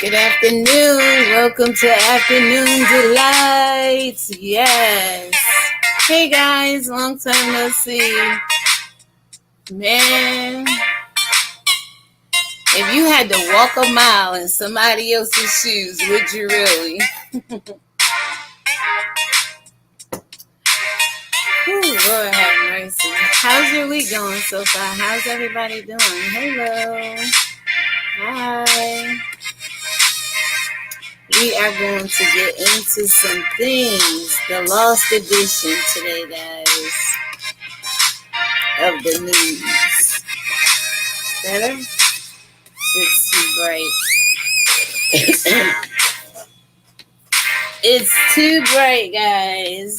Good afternoon. Welcome to Afternoon Delights. Yes. Hey guys, long time no see. Man, if you had to walk a mile in somebody else's shoes, would you really? Ooh, Lord have mercy. How's your week going so far? How's everybody doing? Hello. Hi. We are going to get into some things. The Lost Edition today, guys, of the news. Better? It's too bright. It's too bright, guys.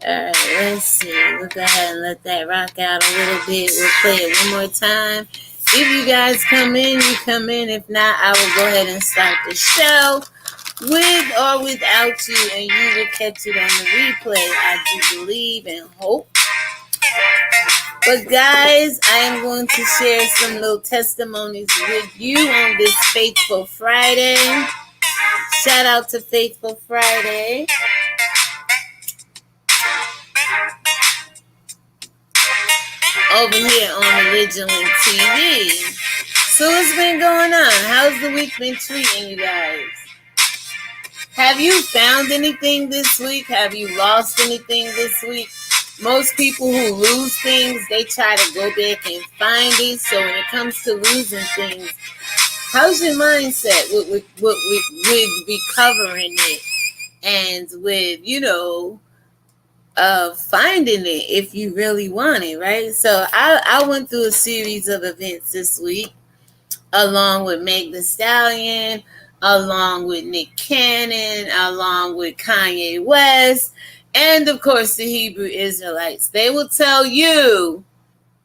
Alright, let's see. We'll go ahead and let that rock out a little bit. We'll play it one more time. If you guys come in, you come in. If not, I will go ahead and start the show with or without you, and you will catch it on the replay. I do believe and hope. But guys, I am going to share some little testimonies with you on this Faithful Friday. Shout out to Faithful Friday. Over here on RELIGIONWINKED TV. So what's been going on? How's the week been treating you guys? Have you found anything this week? Have you lost anything this week? Most people who lose things, they try to go back and find it. So when it comes to losing things, how's your mindset with recovering it and with, finding it if you really want it, right? So I went through a series of events this week, along with Meg Thee Stallion, along with Nick Cannon, along with Kanye West, and of course the Hebrew Israelites. They will tell you,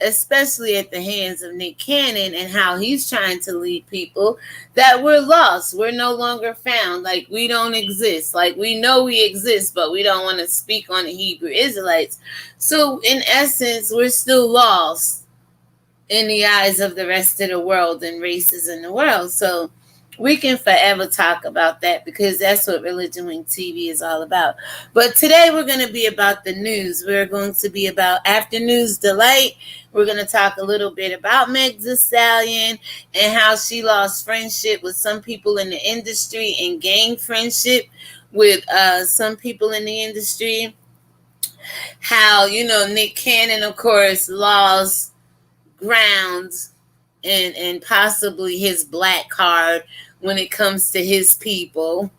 especially at the hands of Nick Cannon and how he's trying to lead people, that we're lost. We're no longer found. Like we don't exist. Like we know we exist, but we don't want to speak on the Hebrew Israelites. So in essence, we're still lost in the eyes of the rest of the world and races in the world. So we can forever talk about that because that's what RELIGIONWINKED TV is all about. But today we're going to be about the news. We're going to be about Afternoon's Delight. We're going to talk a little bit about Meg Thee Stallion and how she lost friendship with some people in the industry and gained friendship with some people in the industry. How, Nick Cannon, of course, lost ground and possibly his black card when it comes to his people.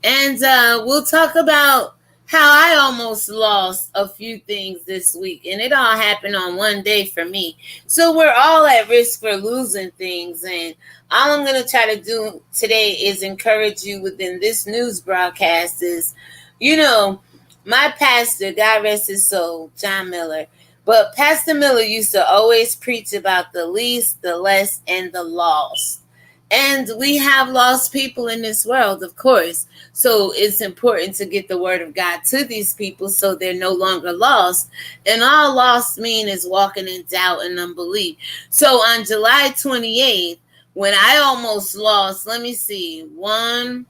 And we'll talk about how I almost lost a few things this week. And it all happened on one day for me. So we're all at risk for losing things. And all I'm going to try to do today is encourage you within this news broadcast is, my pastor, God rest his soul, John Miller. But Pastor Miller used to always preach about the least, the less, and the lost. And we have lost people in this world, of course. So it's important to get the word of God to these people so they're no longer lost. And all lost mean is walking in doubt and unbelief. So on July 28th, when I almost lost, let me see, 1,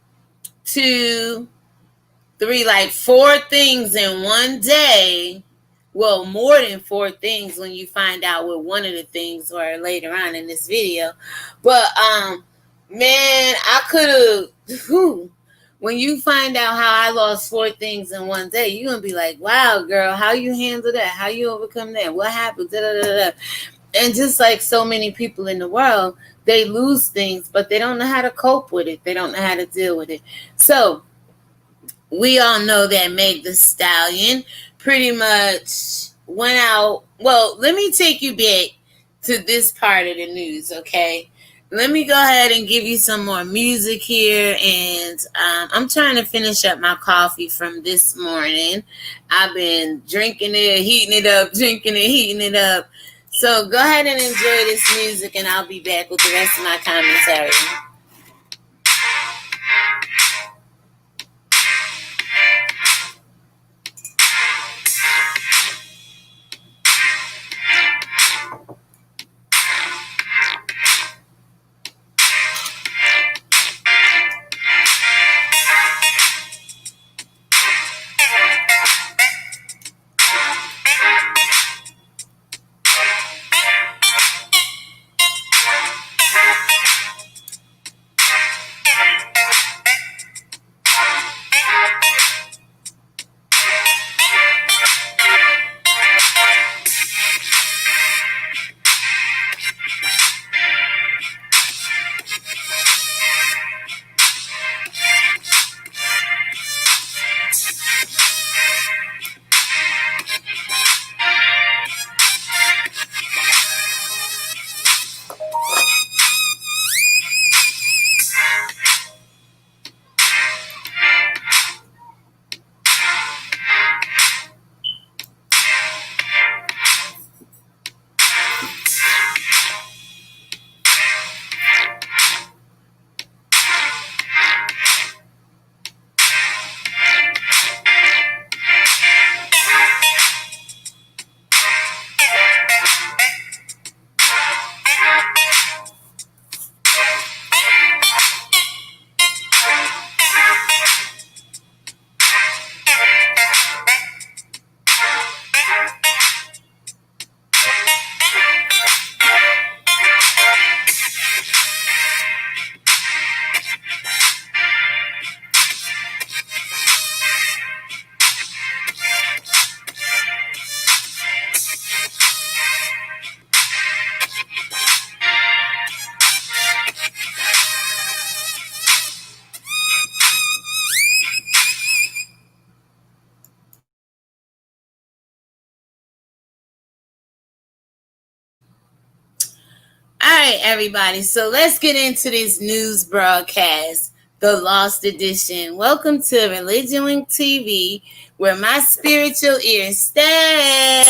2, 3, like 4 things in one day. Well, more than 4 things when you find out what one of the things were later on in this video. But, man, I could have, when you find out how I lost 4 things in one day, you're going to be like, wow, girl, how you handle that? How you overcome that? What happened? Da, da, da, da. And just like so many people in the world, they lose things, but they don't know how to cope with it. They don't know how to deal with it. So we all know that Meg Thee Stallion pretty much went out. Well, let me take you back to this part of the news, okay? Let me go ahead and give you some more music here. And I'm trying to finish up my coffee from this morning. I've been drinking it, heating it up, drinking it, heating it up. So go ahead and enjoy this music, and I'll be back with the rest of my commentary. right, everybody. So let's get into this news broadcast, the Lost Edition. Welcome to RELIGIONWINKED TEA V, where my spiritual ears stay.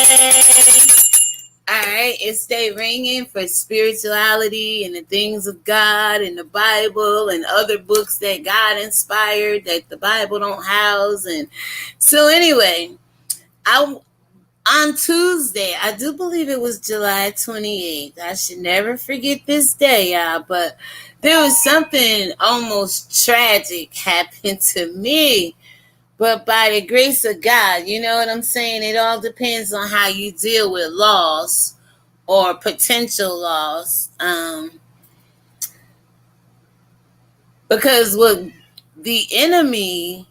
All right, it stay ringing for spirituality and the things of God and the Bible and other books that God inspired that the Bible don't house. And so anyway, on Tuesday, I do believe it was July 28th. I should never forget this day, y'all. But there was something almost tragic happened to me. But by the grace of God, you know what I'm saying? It all depends on how you deal with loss or potential loss. Because what the enemy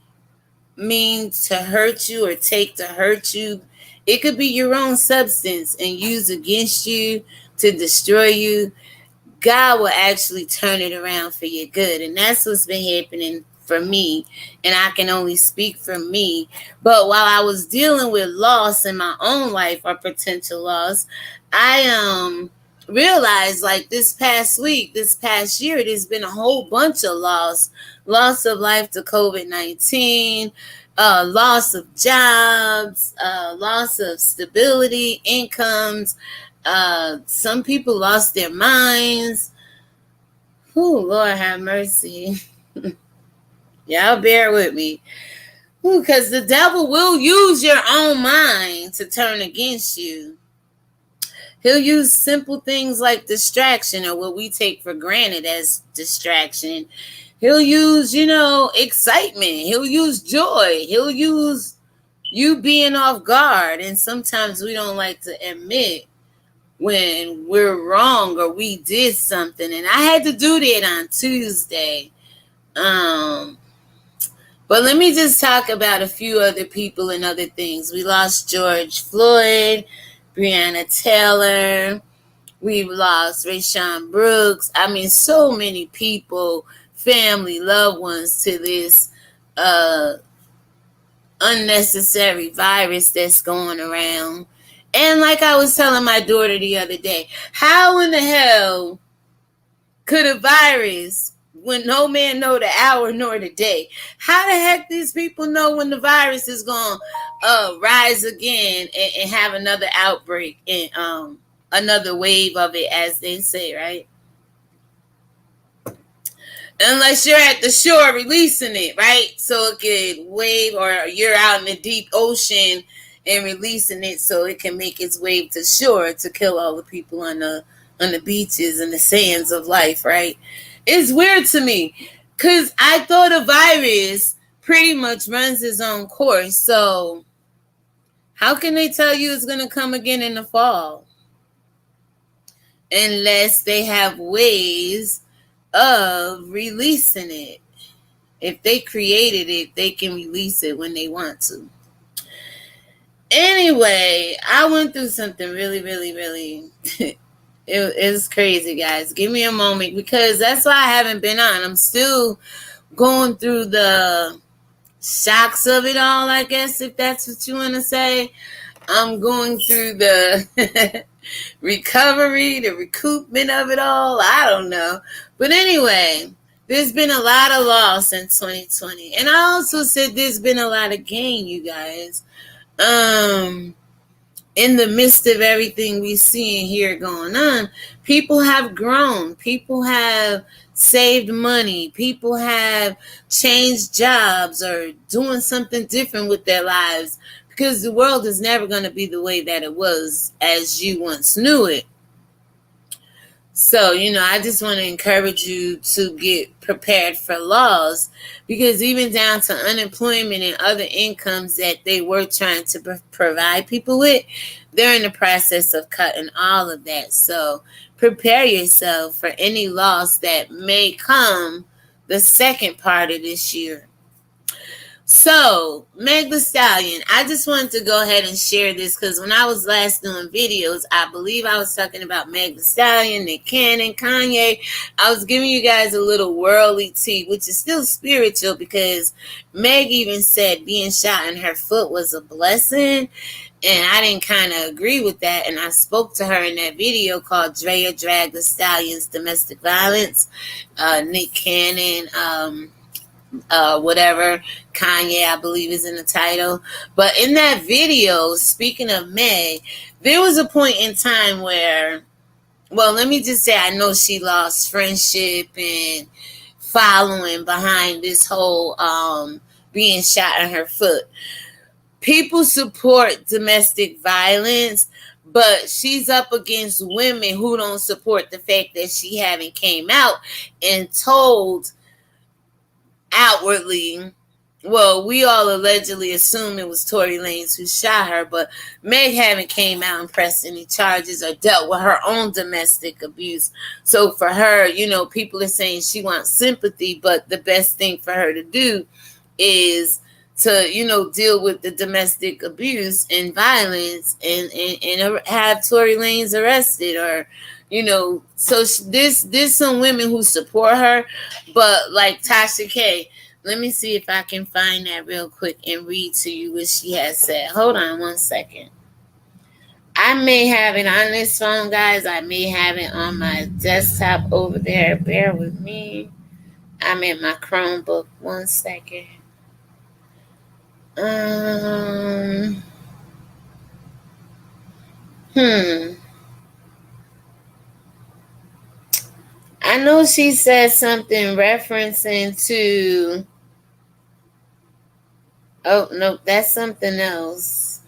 means to hurt you or take to hurt you, it could be your own substance and used against you to destroy you. God will actually turn it around for your good. And that's what's been happening for me. And I can only speak for me. But while I was dealing with loss in my own life or potential loss, I realized like this past year, there's been a whole bunch of loss of life to COVID-19, loss of jobs, loss of stability, incomes. Some people lost their minds. Ooh, Lord have mercy. Y'all bear with me. Because the devil will use your own mind to turn against you. He'll use simple things like distraction or what we take for granted as distraction. He'll use, excitement. He'll use joy. He'll use you being off guard. And sometimes we don't like to admit when we're wrong or we did something. And I had to do that on Tuesday. But let me just talk about a few other people and other things. We lost George Floyd, Breonna Taylor. We've lost Rayshon Brooks. I mean, so many people, family, loved ones to this unnecessary virus that's going around. And like I was telling my daughter the other day, how in the hell could a virus, when no man know the hour nor the day, how the heck these people know when the virus is going to rise again and have another outbreak and another wave of it, as they say, right? Unless you're at the shore releasing it, right? So it can wave, or you're out in the deep ocean and releasing it so it can make its way to shore to kill all the people on the beaches and the sands of life, right? It's weird to me because I thought a virus pretty much runs its own course. So how can they tell you it's going to come again in the fall? Unless they have ways of releasing it. If they created it, they can release it when they want to. Anyway, I went through something really, really, really... It was crazy, guys. Give me a moment, because that's why I haven't been on. I'm still going through the shocks of it all, I guess, if that's what you want to say. I'm going through the recovery, the recoupment of it all. I don't know. But anyway, there's been a lot of loss in 2020. And I also said there's been a lot of gain, you guys. In the midst of everything we see and hear going on, people have grown. People have saved money. People have changed jobs or doing something different with their lives, because the world is never going to be the way that it was as you once knew it. So, I just want to encourage you to get prepared for loss, because even down to unemployment and other incomes that they were trying to provide people with, they're in the process of cutting all of that. So prepare yourself for any loss that may come the second part of this year. So, Meg Thee Stallion, I just wanted to go ahead and share this because when I was last doing videos, I believe I was talking about Meg Thee Stallion, Nick Cannon, Kanye. I was giving you guys a little worldly tea, which is still spiritual because Meg even said being shot in her foot was a blessing. And I didn't kind of agree with that. And I spoke to her in that video called Drea Drag the Stallion's Domestic Violence. Nick Cannon, whatever, Kanye, I believe, is in the title. But in that video, speaking of Meg, there was a point in time where, well, let me just say, I know she lost friendship and following behind this whole being shot in her foot. People support domestic violence, but she's up against women who don't support the fact that she haven't came out and told outwardly. Well, we all allegedly assume it was Tory Lanez who shot her, but Meg haven't came out and pressed any charges or dealt with her own domestic abuse. So for her, people are saying she wants sympathy, but the best thing for her to do is to, deal with the domestic abuse and violence and have Tory Lanez arrested or, so there's some women who support her, but like Tasha K, let me see if I can find that real quick and read to you what she has said. Hold on one second. I may have it on this phone, guys. I may have it on my desktop over there. Bear with me. I'm in my Chromebook. One second. I know she said something referencing to. Oh, no, that's something else.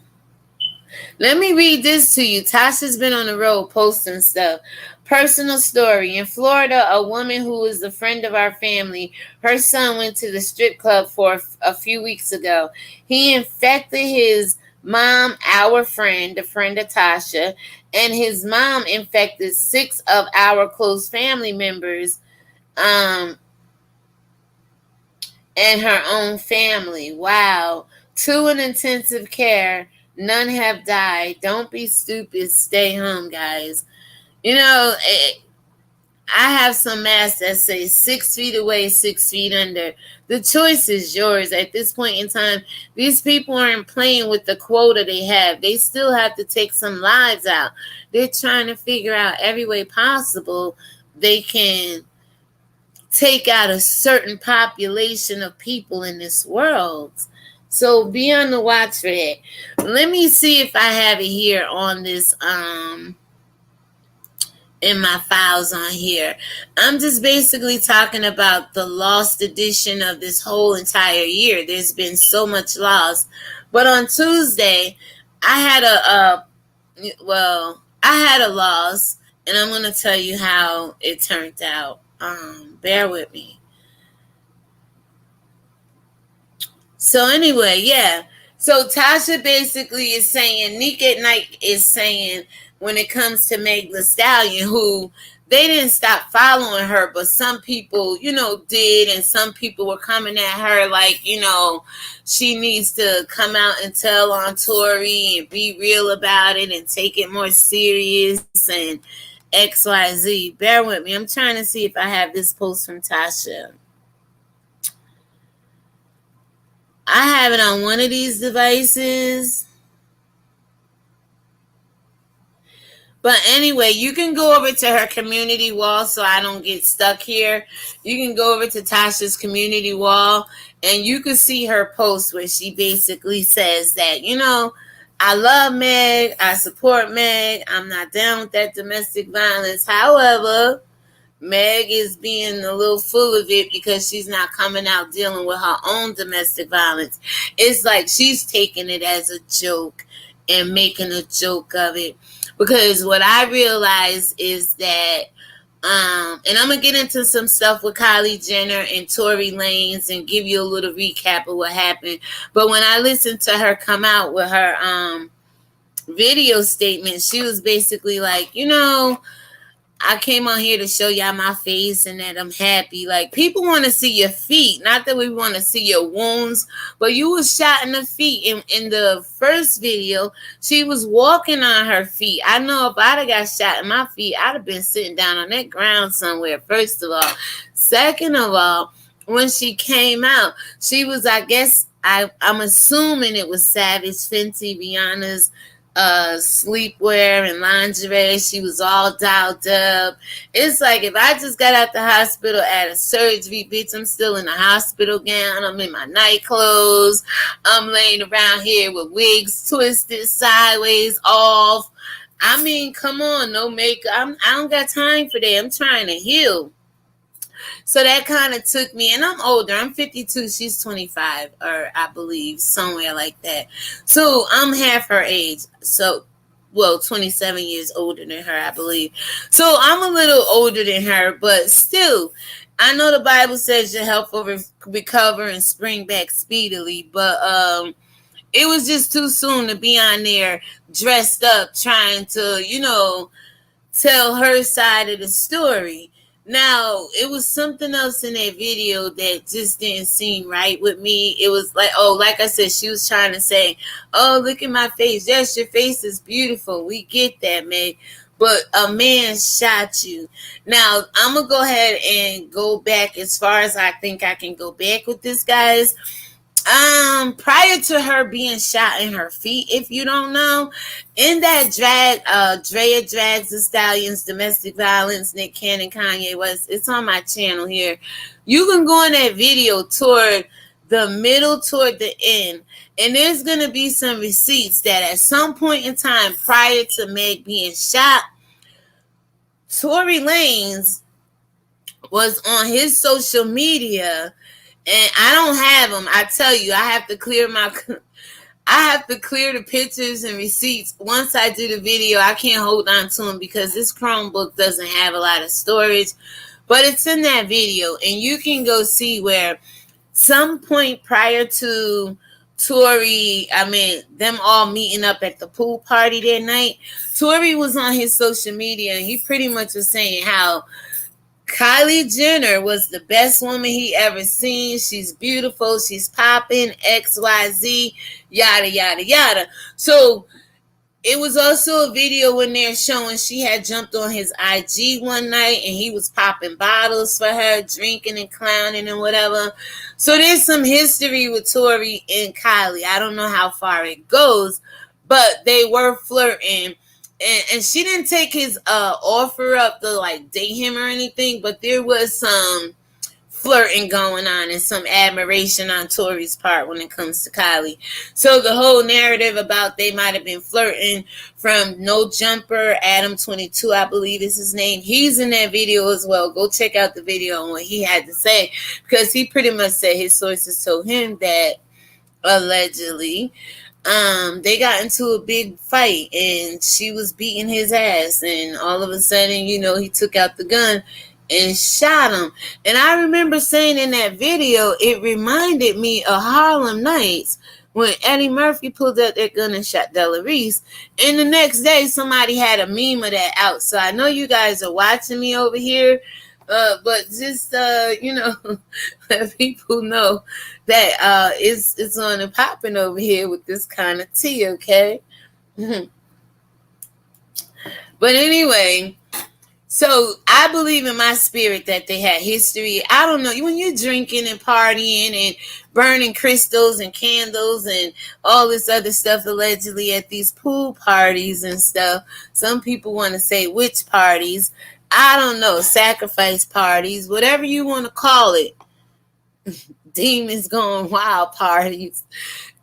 Let me read this to you. Tasha's been on the road posting stuff. Personal story. In Florida, a woman who is a friend of our family, her son went to the strip club for a few weeks ago. He infected his mom, our friend, the friend of Tasha, and his mom infected 6 of our close family members and her own family. Wow. 2 in intensive care. None have died. Don't be stupid. Stay home, guys. I have some masks that say 6 feet away, 6 feet under. The choice is yours. At this point in time, these people aren't playing with the quota they have. They still have to take some lives out. They're trying to figure out every way possible they can take out a certain population of people in this world. So be on the watch for that. Let me see if I have it here on this in my files on here. I'm just basically talking about the lost edition of this whole entire year. There's been so much loss. But on Tuesday, I had a loss, and I'm going to tell you how it turned out. Bear with me. So anyway, yeah. So Tasha basically is saying, Nick at Night is saying, when it comes to Meg Thee Stallion, who they didn't stop following her, but some people, did, and some people were coming at her like, she needs to come out and tell on Tory and be real about it and take it more serious and XYZ. Bear with me. I'm trying to see if I have this post from Tasha. I have it on one of these devices. But anyway, you can go over to her community wall so I don't get stuck here. You can go over to Tasha's community wall and you can see her post where she basically says that, I love Meg. I support Meg. I'm not down with that domestic violence. However, Meg is being a little full of it because she's not coming out dealing with her own domestic violence. It's like she's taking it as a joke and making a joke of it. Because what I realize is that, and I'm going to get into some stuff with Kylie Jenner and Tory Lanez and give you a little recap of what happened. But when I listened to her come out with her video statement, she was basically like, I came on here to show y'all my face and that I'm happy. Like, people want to see your feet. Not that we want to see your wounds, but you was shot in the feet. In the first video, she was walking on her feet. I know if I'd have got shot in my feet, I'd have been sitting down on that ground somewhere, first of all. Second of all, when she came out, she was, I guess, I'm assuming it was Savage Fenty, Rihanna's sleepwear and lingerie. She was all dialed up. It's like, if I just got out the hospital at a surgery, bitch, I'm still in the hospital gown. I'm in my night clothes. I'm laying around here with wigs twisted sideways off. I mean, come on, no makeup. I don't got time for that. I'm trying to heal. So that kind of took me, and I'm older. I'm 52. She's 25, or I believe somewhere like that. So I'm half her age. So, well, 27 years older than her, I believe. So I'm a little older than her, but still, I know the Bible says your health will recover and spring back speedily, but it was just too soon to be on there dressed up trying to, tell her side of the story. Now, it was something else in that video that just didn't seem right with me. It was like, like I said, she was trying to say, oh, look at my face. Yes, your face is beautiful. We get that, man. But a man shot you. Now, I'm going to go ahead and go back as far as I think I can go back with this, guys. Prior to her being shot in her feet, if you don't know, in that Drea Drags the Stallions, Domestic Violence, Nick Cannon, Kanye West, it's on my channel here. You can go in that video toward the middle, toward the end, and there's going to be some receipts that at some point in time prior to Meg being shot, Tory Lanez was on his social media. And I don't have them. I tell you, I have to clear the pictures and receipts. Once I do the video, I can't hold on to them because this Chromebook doesn't have a lot of storage. But it's in that video, and you can go see where some point prior to them all meeting up at the pool party that night, Tory was on his social media, and he pretty much was saying how Kylie Jenner was the best woman he ever seen. She's beautiful. She's popping. XYZ. Yada, yada, yada. So it was also a video in there showing she had jumped on his IG one night and he was popping bottles for her, drinking and clowning and whatever. So there's some history with Tory and Kylie. I don't know how far it goes, but they were flirting. And she didn't take his offer up to like date him or anything, but there was some flirting going on and some admiration on Tory's part when it comes to Kylie. So the whole narrative about they might have been flirting from No Jumper, Adam22, I believe is his name. He's in that video as well. Go check out the video on what he had to say, because he pretty much said his sources told him that allegedly they got into a big fight and she was beating his ass, and all of a sudden, he took out the gun and shot him. And I remember saying in that video, it reminded me of Harlem Nights when Eddie Murphy pulled out that gun and shot Della Reese. And the next day, somebody had a meme of that out. So I know you guys are watching me over here. But just, let people know that it's on and popping over here with this kind of tea, okay? But anyway, so I believe in my spirit that they had history. I don't know, when you're drinking and partying and burning crystals and candles and all this other stuff allegedly at these pool parties and stuff, some people want to say witch parties. I don't know, sacrifice parties, whatever you want to call it. Demons going wild parties.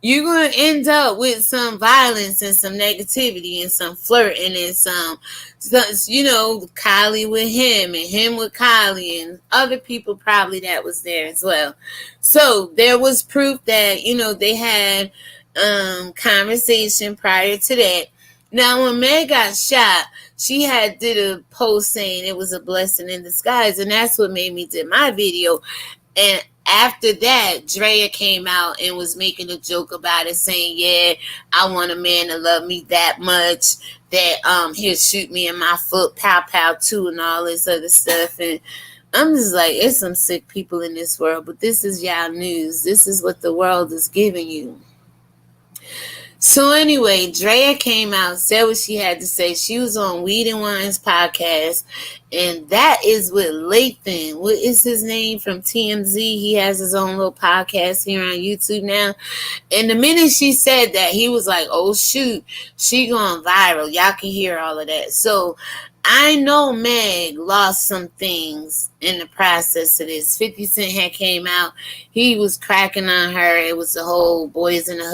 You're going to end up with some violence and some negativity and some flirting and some, Kylie with him and him with Kylie and other people probably that was there as well. So there was proof that, they had conversation prior to that. Now, when Meg got shot, she did a post saying it was a blessing in disguise, and that's what made me do my video. And after that, Drea came out and was making a joke about it, saying, yeah, I want a man to love me that much that he'll shoot me in my foot, pow pow too, and all this other stuff. And I'm just like, it's some sick people in this world, but this is y'all news. This is what the world is giving you. So anyway, Drea came out, said what she had to say. She was on Weed and Wine's podcast, and that is with Lathan. What is his name from TMZ? He has his own little podcast here on YouTube now. And the minute she said that, he was like, oh shoot, she going viral. Y'all can hear all of that. So I know Meg lost some things in the process of this. 50 Cent had came out. He was cracking on her. It was the whole Boys in the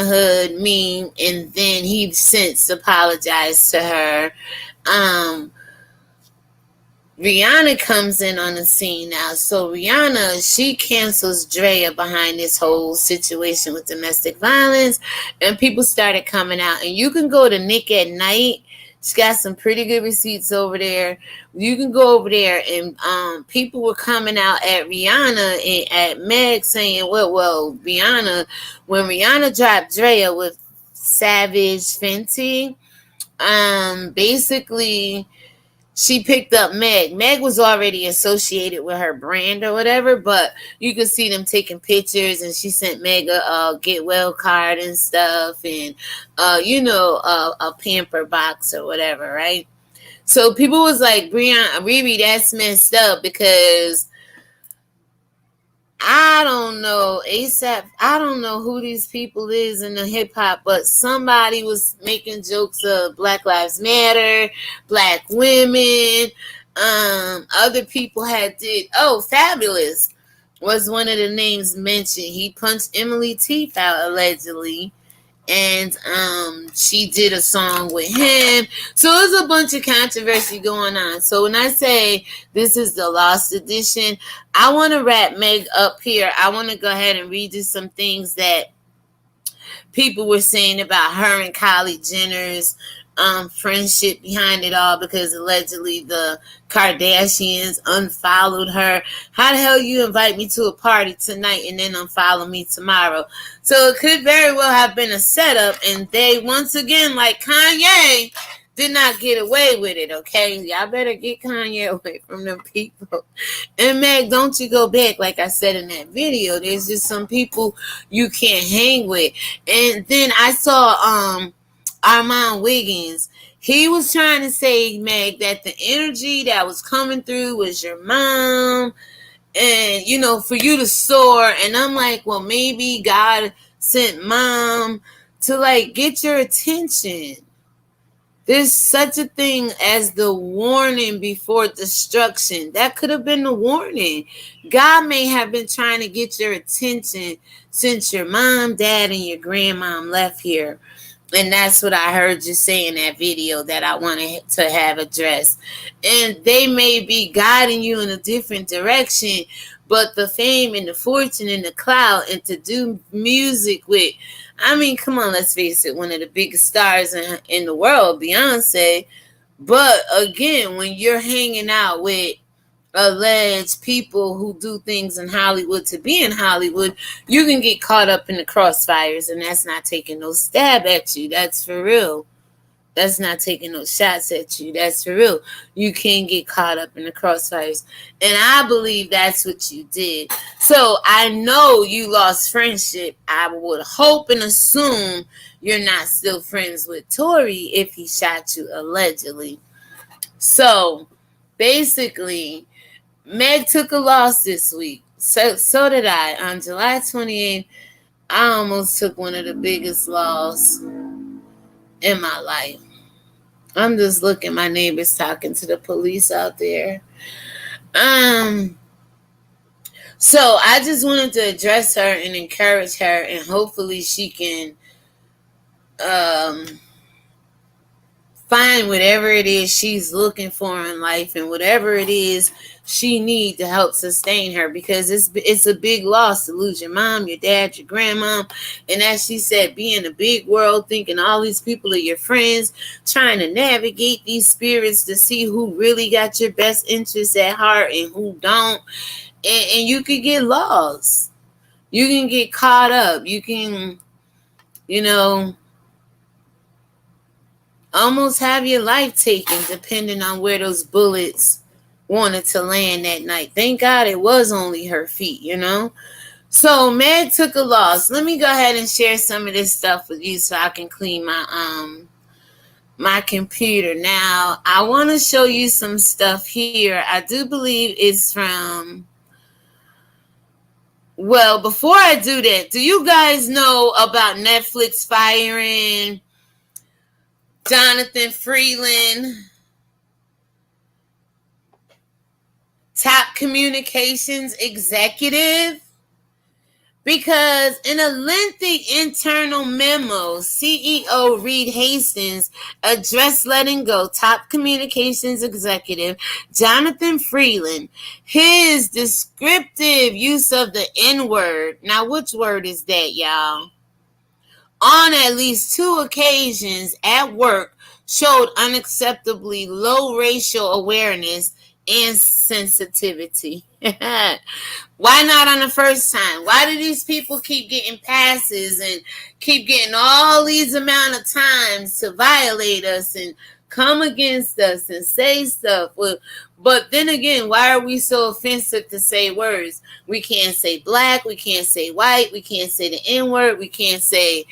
Hood meme, and then he since apologized to her. Rihanna comes in on the scene now. So Rihanna, she cancels Drea behind this whole situation with domestic violence, and people started coming out. And you can go to Nick at Night. She's got some pretty good receipts over there. You can go over there, and people were coming out at Rihanna and at Meg saying, well, Rihanna, when Rihanna dropped Drea with Savage Fenty, basically she picked up Meg. Meg was already associated with her brand or whatever, but you could see them taking pictures, and she sent Meg a get well card and stuff, and a pamper box or whatever, right? So people was like, Riri, that's messed up, because I don't know ASAP. I don't know who these people is in the hip hop, but somebody was making jokes of Black Lives Matter, Black women. Other people had did. Oh, Fabulous was one of the names mentioned. He punched Emily teeth out allegedly, and she did a song with him. So there's a bunch of controversy going on. So when I say this is the lost edition, I want to wrap Meg up here. I want to go ahead and read you some things that people were saying about her and Kylie Jenner's friendship behind it all, because allegedly the Kardashians unfollowed her. How the hell you invite me to a party tonight and then unfollow me tomorrow? So it could very well have been a setup, and they once again, like Kanye, did not get away with it. Okay, y'all better get Kanye away from them people. And Meg, don't you go back. Like I said in that video, there's just some people you can't hang with. And then I saw Armand Wiggins. He was trying to say, Meg, that the energy that was coming through was your mom, and for you to soar. And I'm like, well, maybe God sent mom to like get your attention. There's such a thing as the warning before destruction. That could have been the warning. God may have been trying to get your attention since your mom, dad, and your grandmom left here. And that's what I heard you say in that video that I wanted to have addressed. And they may be guiding you in a different direction, but the fame and the fortune and the clout and to do music with, I mean, come on, let's face it, one of the biggest stars in the world, Beyonce. But again, when you're hanging out with alleged people who do things in Hollywood to be in Hollywood, you can get caught up in the crossfires, and that's not taking no stab at you. That's for real. That's not taking no shots at you. That's for real. You can get caught up in the crossfires. And I believe that's what you did. So I know you lost friendship. I would hope and assume you're not still friends with Tory if he shot you allegedly. So basically, Meg took a loss this week. So did I. On July 28th, I almost took one of the biggest losses in my life. I'm just looking. My neighbor's talking to the police out there. So I just wanted to address her and encourage her, and hopefully she can find whatever it is she's looking for in life, and whatever it is she need to help sustain her, because it's a big loss to lose your mom, your dad, your grandma. And as she said, be in a big world, thinking all these people are your friends, trying to navigate these spirits to see who really got your best interests at heart and who don't. And you could get lost. You can get caught up. You can, almost have your life taken, depending on where those bullets wanted to land that night. Thank God it was only her feet, So Meg took a loss. Let me go ahead and share some of this stuff with you so I can clean my computer. Now, I want to show you some stuff here. I do believe it's from... Well, before I do that, do you guys know about Netflix firing Jonathan Freeland, top communications executive? Because in a lengthy internal memo, CEO Reed Hastings addressed letting go top communications executive Jonathan Freeland. His descriptive use of the N-word, now which word is that, y'all? On at least 2 occasions at work showed unacceptably low racial awareness and sensitivity. Why not on the first time? Why do these people keep getting passes and keep getting all these amount of times to violate us and come against us and say stuff? Well, but then again, why are we so offensive to say words? We can't say black, we can't say white, we can't say the N-word, we can't say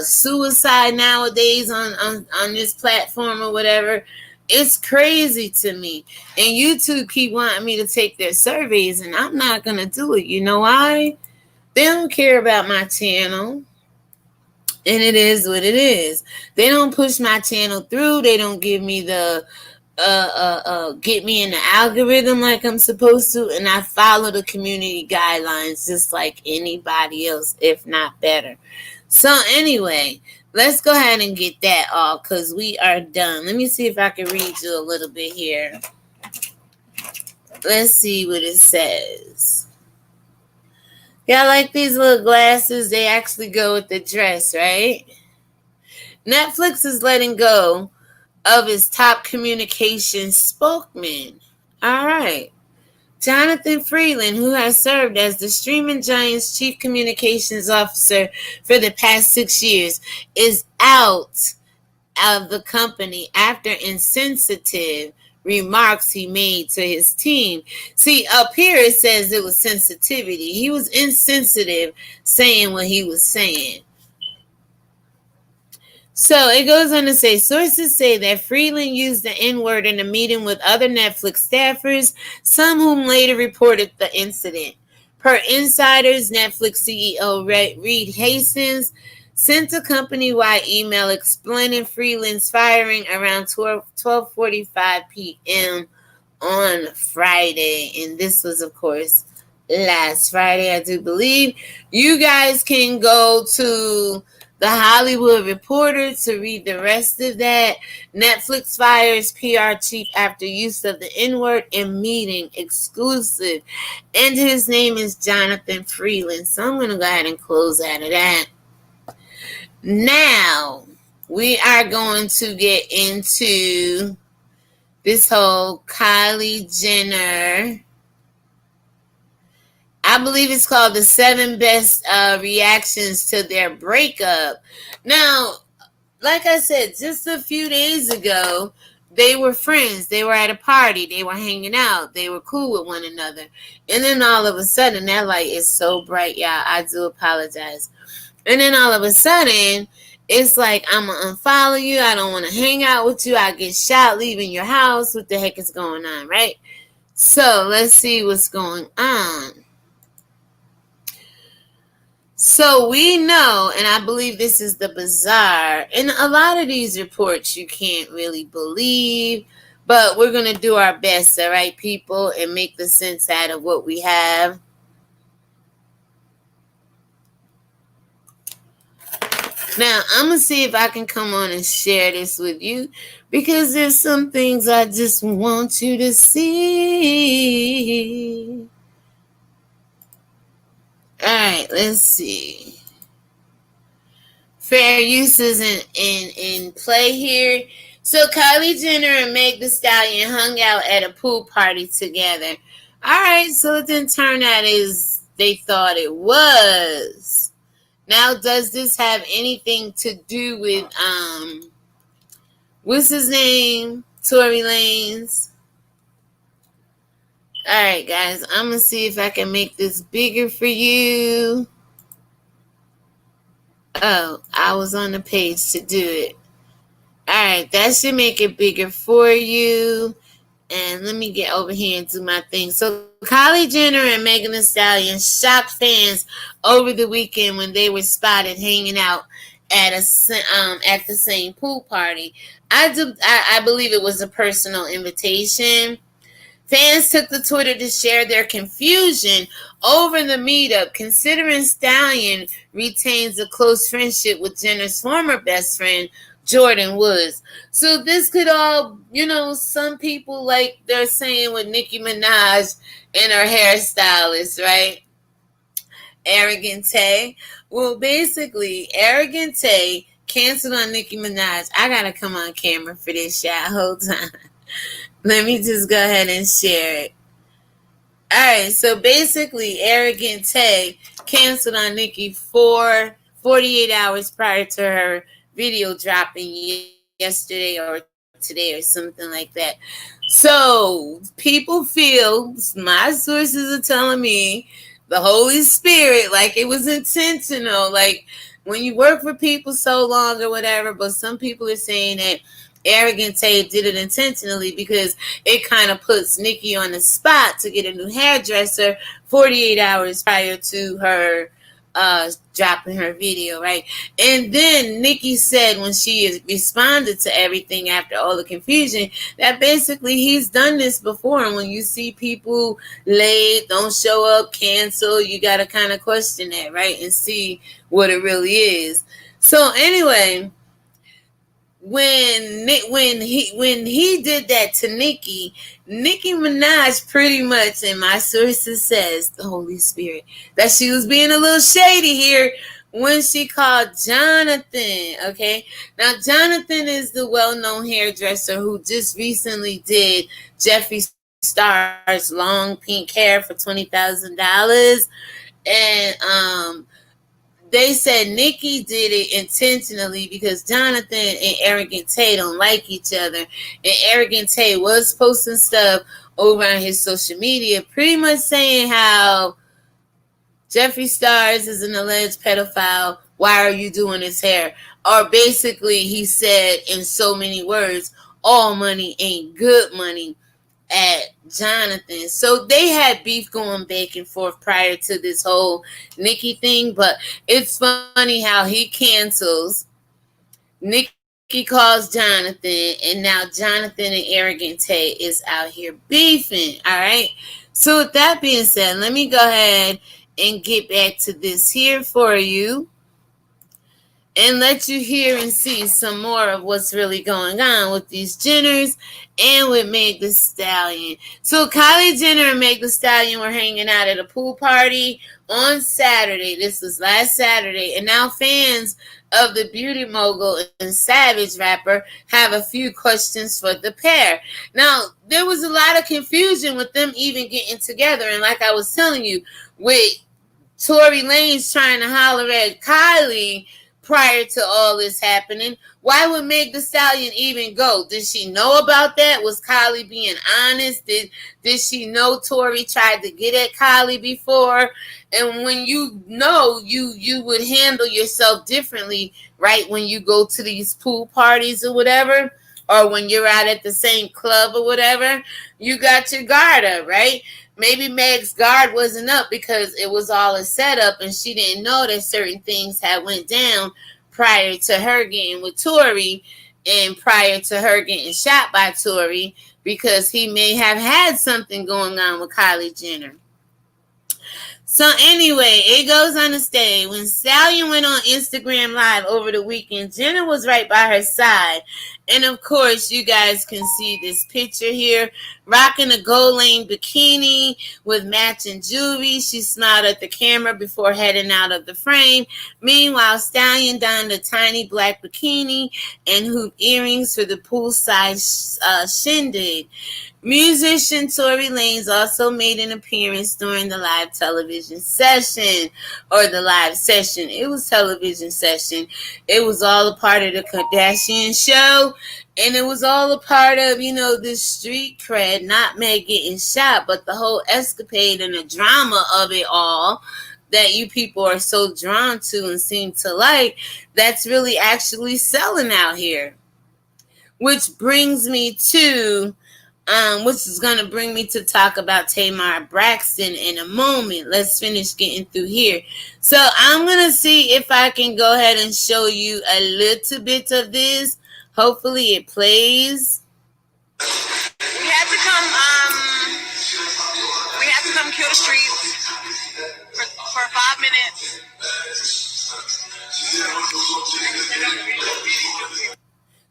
suicide nowadays on this platform or whatever. It's crazy to me. And YouTube keep wanting me to take their surveys, and I'm not going to do it. You know why? They don't care about my channel. And it is what it is. They don't push my channel through. They don't give me the get me in the algorithm like I'm supposed to. And I follow the community guidelines just like anybody else, if not better. So anyway, let's go ahead and get that off because we are done. Let me see if I can read you a little bit here. Let's see what it says. Yeah, I like these little glasses. They actually go with the dress, right? Netflix is letting go of its top communications spokesman. All right. Jonathan Freeland, who has served as the streaming giant's chief communications officer for the past 6 years, is out of the company after insensitive remarks he made to his team. See, up here it says it was sensitivity. He was insensitive saying what he was saying. So it goes on to say, sources say that Freeland used the N-word in a meeting with other Netflix staffers, some whom later reported the incident. Per insiders, Netflix CEO Reed Hastings sent a company-wide email explaining Freeland's firing around 12:45 p.m. on Friday. And this was, of course, last Friday, I do believe. You guys can go to The Hollywood Reporter to read the rest of that. Netflix fires PR chief after use of the N-word in meeting exclusive. And his name is Jonathan Freeland. So I'm going to go ahead and close out of that. Now, we are going to get into this whole Kylie Jenner. I believe it's called the 7 best reactions to their breakup. Now, like I said, just a few days ago, they were friends. They were at a party. They were hanging out. They were cool with one another. And then all of a sudden, that light is so bright, y'all. I do apologize. And then all of a sudden, it's like, I'm going to unfollow you. I don't want to hang out with you. I get shot leaving your house. What the heck is going on, right? So, let's see what's going on. So we know, and I believe this is the bizarre, and a lot of these reports you can't really believe, but we're going to do our best, all right, people, and make the sense out of what we have. Now, I'm going to see if I can come on and share this with you because there's some things I just want you to see. All right, let's see. Fair use is in play here. So Kylie Jenner and Meg Thee Stallion hung out at a pool party together. All right, so it didn't turn out as they thought it was. Now, does this have anything to do with what's his name? Tory Lanez. All right, guys, I'm gonna see if I can make this bigger for you. Oh, I was on the page to do it. All right, that should make it bigger for you. And let me get over here and do my thing. So Kylie Jenner and Megan Thee Stallion shocked fans over the weekend when they were spotted hanging out at the same pool party. I believe it was a personal invitation. Fans took to Twitter to share their confusion over the meetup, considering Stallion retains a close friendship with Jenner's former best friend, Jordan Woods. So this could all, some people, like they're saying with Nicki Minaj and her hairstylist, right? Arrogant Tay. Well, basically, Arrogant Tay canceled on Nicki Minaj. I gotta come on camera for this, y'all. Hold on. Let me just go ahead and share it. Alright, so basically, Arrogant Tay canceled on Nicki for 48 hours prior to her video dropping yesterday or today or something like that. So, people feel, my sources are telling me, the Holy Spirit, like it was intentional. Like, when you work for people so long or whatever, but some people are saying that Arrogant Tay did it intentionally because it kind of puts Nicki on the spot to get a new hairdresser 48 hours prior to her dropping her video, right? And then Nicki said when she responded to everything after all the confusion that basically he's done this before, and when you see people late, don't show up, cancel, you got to kind of question that, right? And see what it really is. So anyway, when he did that to Nicki Minaj pretty much, and my sources says, the Holy Spirit, that she was being a little shady here when she called Jonathan, okay? Now, Jonathan is the well-known hairdresser who just recently did Jeffree Star's long pink hair for $20,000. And they said Nicki did it intentionally because Jonathan and Arrogant Tay don't like each other. And Arrogant Tay was posting stuff over on his social media pretty much saying how Jeffree Star is an alleged pedophile. Why are you doing his hair? Or basically he said in so many words, all money ain't good money at Jonathan. So they had beef going back and forth prior to this whole Nicki thing, but it's funny how he cancels, Nicki calls Jonathan, and now Jonathan and Arrogant Tay is out here beefing. All right, so with that being said, let me go ahead and get back to this here for you and let you hear and see some more of what's really going on with these Jenners and with Meg Thee Stallion. So Kylie Jenner and Meg Thee Stallion were hanging out at a pool party on Saturday. This was last Saturday. And now fans of the beauty mogul and savage rapper have a few questions for the pair. Now, there was a lot of confusion with them even getting together. And like I was telling you, with Tory Lanez trying to holler at Kylie prior to all this happening, why would Meg Thee Stallion even go? Did she know about that? Was Kylie being honest? Did she know Tory tried to get at Kylie before? And when you know, you would handle yourself differently, right? When you go to these pool parties or whatever, or when you're out at the same club or whatever, you got your guard up, right? Maybe Meg's guard wasn't up because it was all a setup and she didn't know that certain things had went down prior to her getting with Tory and prior to her getting shot by Tory, because he may have had something going on with Kylie Jenner. So anyway, it goes on to say, when Stallion went on Instagram Live over the weekend, Jenner was right by her side. And of course, you guys can see this picture here, rocking a gold lane bikini with matching jewelry. She smiled at the camera before heading out of the frame. Meanwhile, Stallion donned a tiny black bikini and hoop earrings for the poolside shindig. Musician Tory Lanez also made an appearance during the live television session, or the live session. It was television session. It was all a part of the Kardashian show, and it was all a part of, this street cred, not Meg getting shot, but the whole escapade and the drama of it all that you people are so drawn to and seem to like, that's really actually selling out here. Which brings me to which is going to bring me to talk about Tamar Braxton in a moment. Let's finish getting through here. So I'm going to see if I can go ahead and show you a little bit of this. Hopefully it plays. We had to come kill the streets for 5 minutes.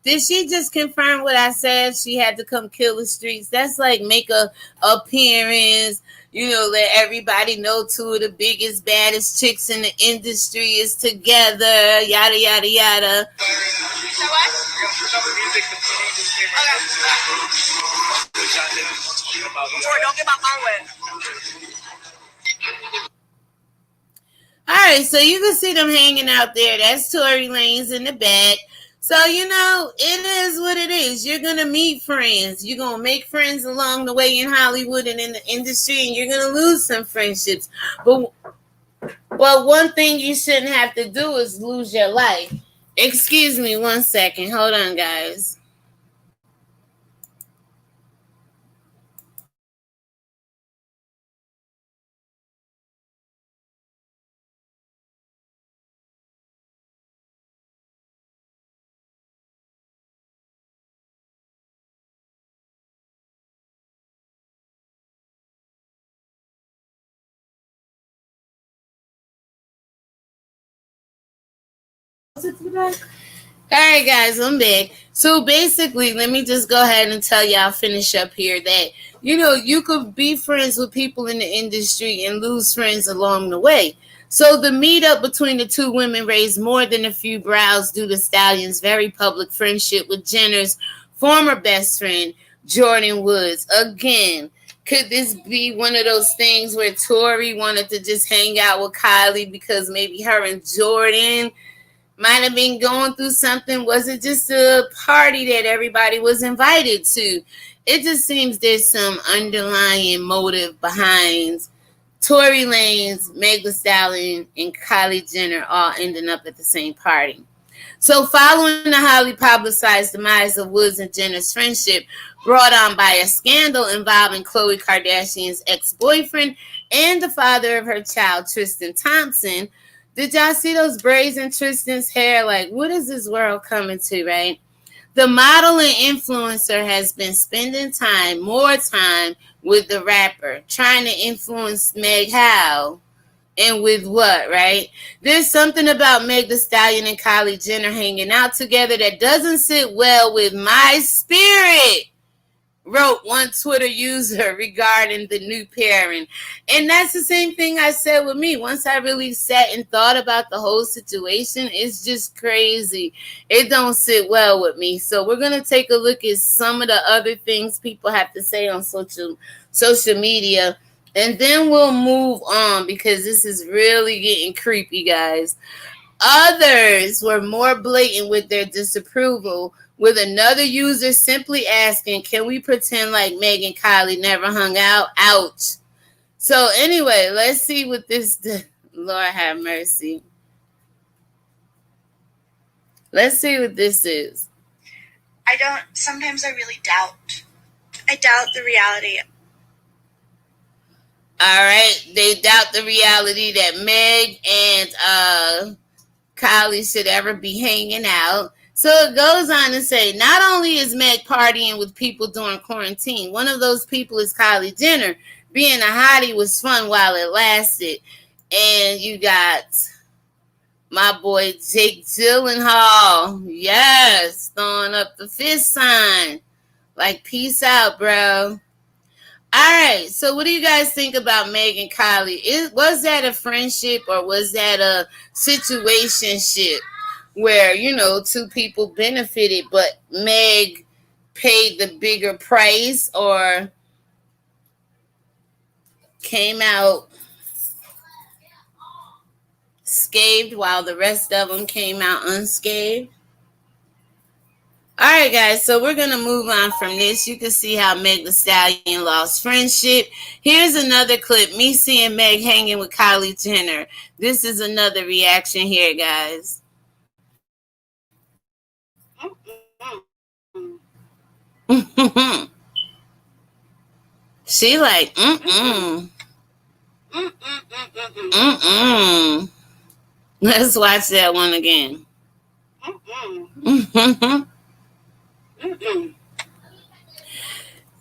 Did she just confirm what I said? She had to come kill the streets. That's like make a appearance, let everybody know two of the biggest, baddest chicks in the industry is together, yada, yada, yada. So what? Tori, don't get my phone wet. All right, so you can see them hanging out there. That's Tory Lanez in the back. So, it is what it is. You're going to meet friends. You're going to make friends along the way in Hollywood and in the industry, and you're going to lose some friendships. But one thing you shouldn't have to do is lose your life. Excuse me 1 second. Hold on, guys. Alright guys, I'm back. So basically, let me just go ahead and tell y'all, finish up here, that you could be friends with people in the industry and lose friends along the way. So the meetup between the two women raised more than a few brows due to Stallion's very public friendship with Jenner's former best friend, Jordan Woods. Again, could this be one of those things where Tory wanted to just hang out with Kylie because maybe her and Jordan might have been going through something? Was it just a party that everybody was invited to? It just seems there's some underlying motive behind Tory Lanez, Meg Thee Stallion, and Kylie Jenner all ending up at the same party. So following the highly publicized demise of Woods and Jenner's friendship, brought on by a scandal involving Khloe Kardashian's ex-boyfriend and the father of her child, Tristan Thompson, did y'all see those braids in Tristan's hair? Like, what is this world coming to, right? The model and influencer has been spending more time with the rapper, trying to influence Meg how and with what, right? There's something about Meg Thee Stallion and Kylie Jenner hanging out together that doesn't sit well with my spirit, wrote one Twitter user regarding the new pairing. And that's the same thing I said with me. Once I really sat and thought about the whole situation, it's just crazy. It don't sit well with me. So we're going to take a look at some of the other things people have to say on social media, and then we'll move on, because this is really getting creepy, guys. Others were more blatant with their disapproval, with another user simply asking, can we pretend like Meg and Kylie never hung out? Ouch. So anyway, let's see what this, Lord have mercy. Let's see what this is. Sometimes I really doubt. I doubt the reality. All right. They doubt the reality that Meg and Kylie should ever be hanging out. So it goes on to say, not only is Meg partying with people during quarantine, one of those people is Kylie Jenner. being a hottie was fun while it lasted. And you got my boy Jake Gyllenhaal. Yes, throwing up the fist sign. Like, peace out, bro. Alright, so what do you guys think about Meg and Kylie? Was that a friendship or was that a situationship where, two people benefited, but Meg paid the bigger price or came out scathed while the rest of them came out unscathed? Alright, guys, so we're going to move on from this. You can see how Meg Thee Stallion lost friendship. Here's another clip, me seeing Meg hanging with Kylie Jenner. This is another reaction here, guys. She like, Let's watch that one again.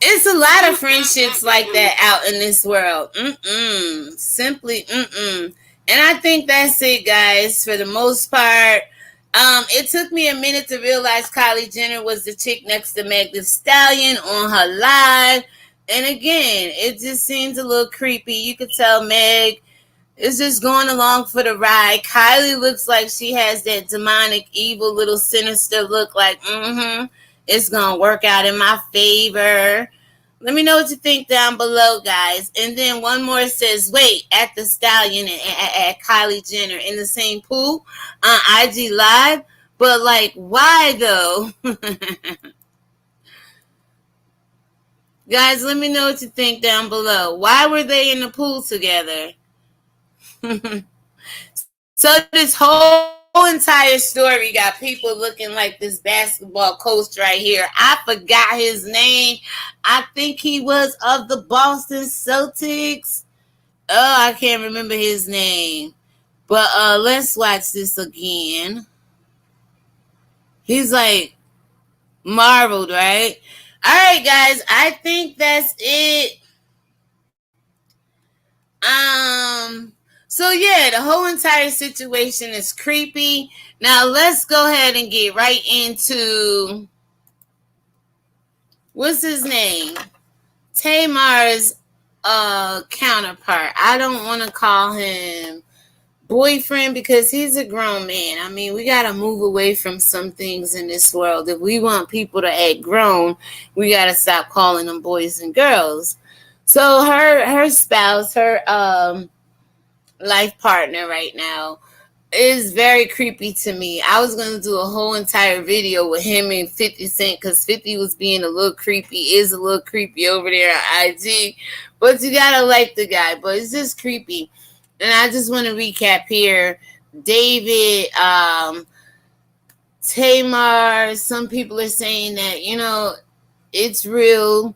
It's a lot of friendships like that out in this world. Simply, And I think that's it, guys, for the most part. It took me a minute to realize Kylie Jenner was the chick next to Meg Thee Stallion on her live. And again, it just seems a little creepy. You could tell Meg is just going along for the ride. Kylie looks like she has that demonic, evil, little sinister look like, it's going to work out in my favor. Let me know what you think down below, guys. And then one more says, wait, at the Stallion and at Kylie Jenner in the same pool on IG Live. But, like, why, though? Guys, let me know what you think down below. Why were they in the pool together? So this whole entire story got people looking like this basketball coach right here. I forgot his name. I think he was of the Boston Celtics. Oh, I can't remember his name. But let's watch this again. He's like marveled, right? All right, guys. I think that's it. So yeah, the whole entire situation is creepy. Now let's go ahead and get right into what's his name? Tamar's counterpart. I don't want to call him boyfriend because he's a grown man. I mean, we got to move away from some things in this world. If we want people to act grown, we got to stop calling them boys and girls. So her spouse, her life partner right now is very creepy to me. I was going to do a whole entire video with him and 50 Cent because 50 was being a little creepy, is a little creepy over there on IG. But you got to like the guy. But it's just creepy. And I just want to recap here. David, Tamar, some people are saying that, it's real.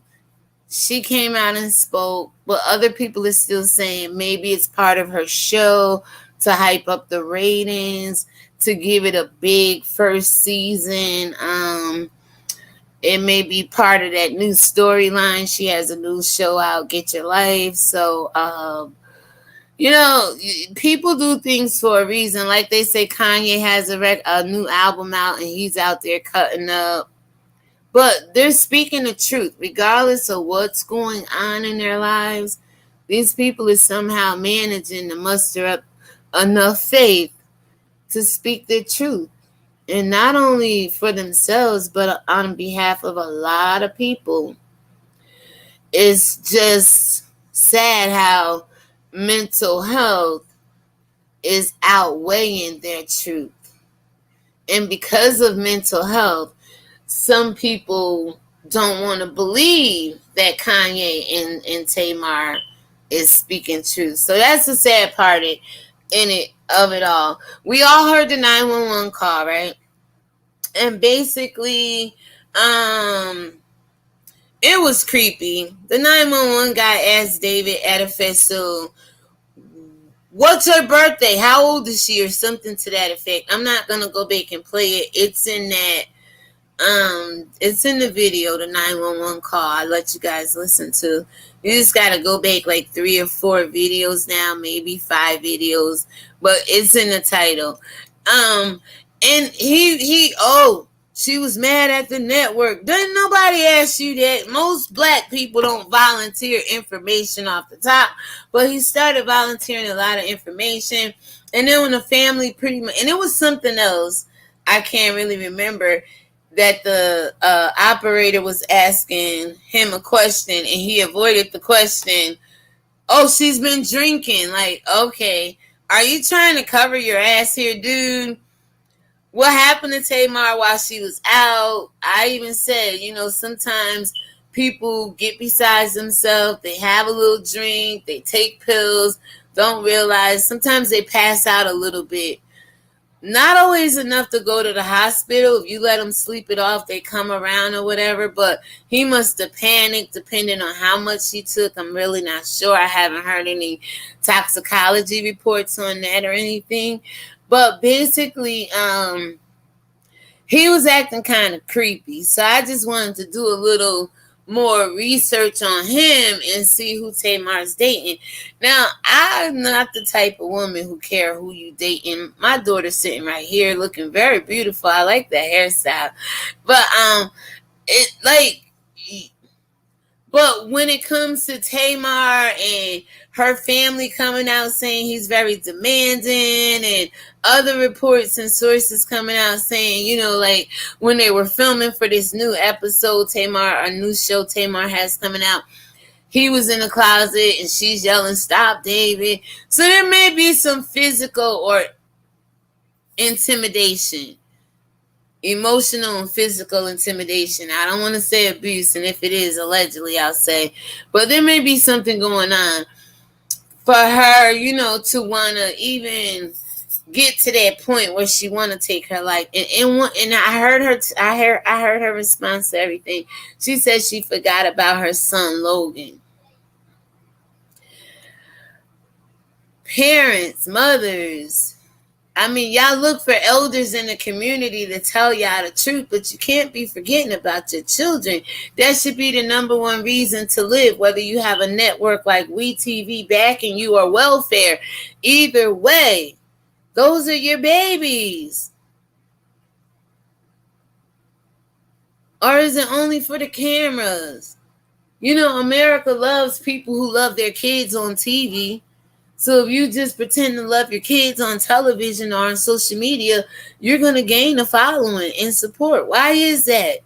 She came out and spoke, but other people are still saying maybe it's part of her show to hype up the ratings, to give it a big first season. It may be part of that new storyline. She has a new show out, Get Your Life. So, people do things for a reason. Like they say, Kanye has a new album out and he's out there cutting up. But they're speaking the truth, regardless of what's going on in their lives. These people are somehow managing to muster up enough faith to speak the truth. And not only for themselves, but on behalf of a lot of people. It's just sad how mental health is outweighing their truth. And because of mental health, some people don't want to believe that Kanye and Tamar is speaking truth. So that's the sad part of it all. We all heard the 911 call, right? And basically, it was creepy. The 911 guy asked David at a festival, what's her birthday? How old is she? Or something to that effect. I'm not going to go back and play it. It's in that It's in the video, the 911 call I let you guys listen to. You just gotta go back like 3 or 4 videos now, maybe 5 videos, but it's in the title. And she was mad at the network. Doesn't nobody ask you that? Most black people don't volunteer information off the top, but he started volunteering a lot of information. And then when the family pretty much, and it was something else, I can't really remember, that the operator was asking him a question and he avoided the question. Oh, she's been drinking. Like, okay, are you trying to cover your ass here, dude? What happened to Tamar while she was out? I even said, sometimes people get besides themselves. They have a little drink. They take pills. Don't realize. Sometimes they pass out a little bit. Not always enough to go to the hospital. If you let them sleep it off, they come around or whatever. But he must have panicked depending on how much he took. I'm really not sure. I haven't heard any toxicology reports on that or anything. But basically, he was acting kind of creepy. So I just wanted to do a little more research on him and see who Tamar's dating. Now, I'm not the type of woman who care who you dating. My daughter's sitting right here looking very beautiful. I like that hairstyle. But when it comes to Tamar and her family coming out saying he's very demanding, and other reports and sources coming out saying, like when they were filming for this new episode, a new show Tamar has coming out, he was in the closet and she's yelling, "Stop, David." So there may be some physical or intimidation. Emotional and physical intimidation. I don't want to say abuse, and if it is, allegedly, I'll say. But there may be something going on for her, to want to even get to that point where she want to take her life. And I heard her response to everything. She said she forgot about her son, Logan. Parents, mothers, y'all look for elders in the community to tell y'all the truth, but you can't be forgetting about your children. That should be the number one reason to live, whether you have a network like WeTV backing you or welfare. Either way, those are your babies. Or is it only for the cameras? America loves people who love their kids on TV. So if you just pretend to love your kids on television or on social media, you're going to gain a following and support. Why is that?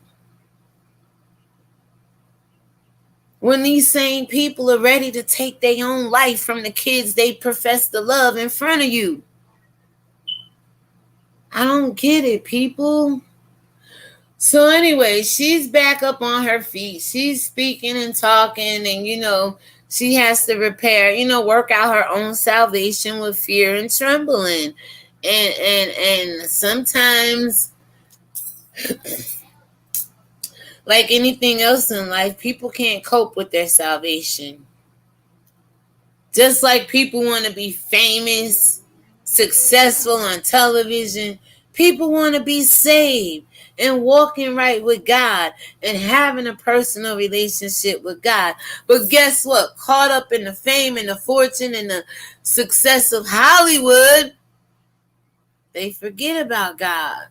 When these same people are ready to take their own life from the kids they profess to love in front of you. I don't get it, people. So anyway, she's back up on her feet. She's speaking and talking, and she has to work out her own salvation with fear and trembling. And sometimes, like anything else in life, people can't cope with their salvation. Just like people want to be famous, successful on television, people want to be saved and walking right with God and having a personal relationship with God. But guess what? Caught up in the fame and the fortune and the success of Hollywood, they forget about God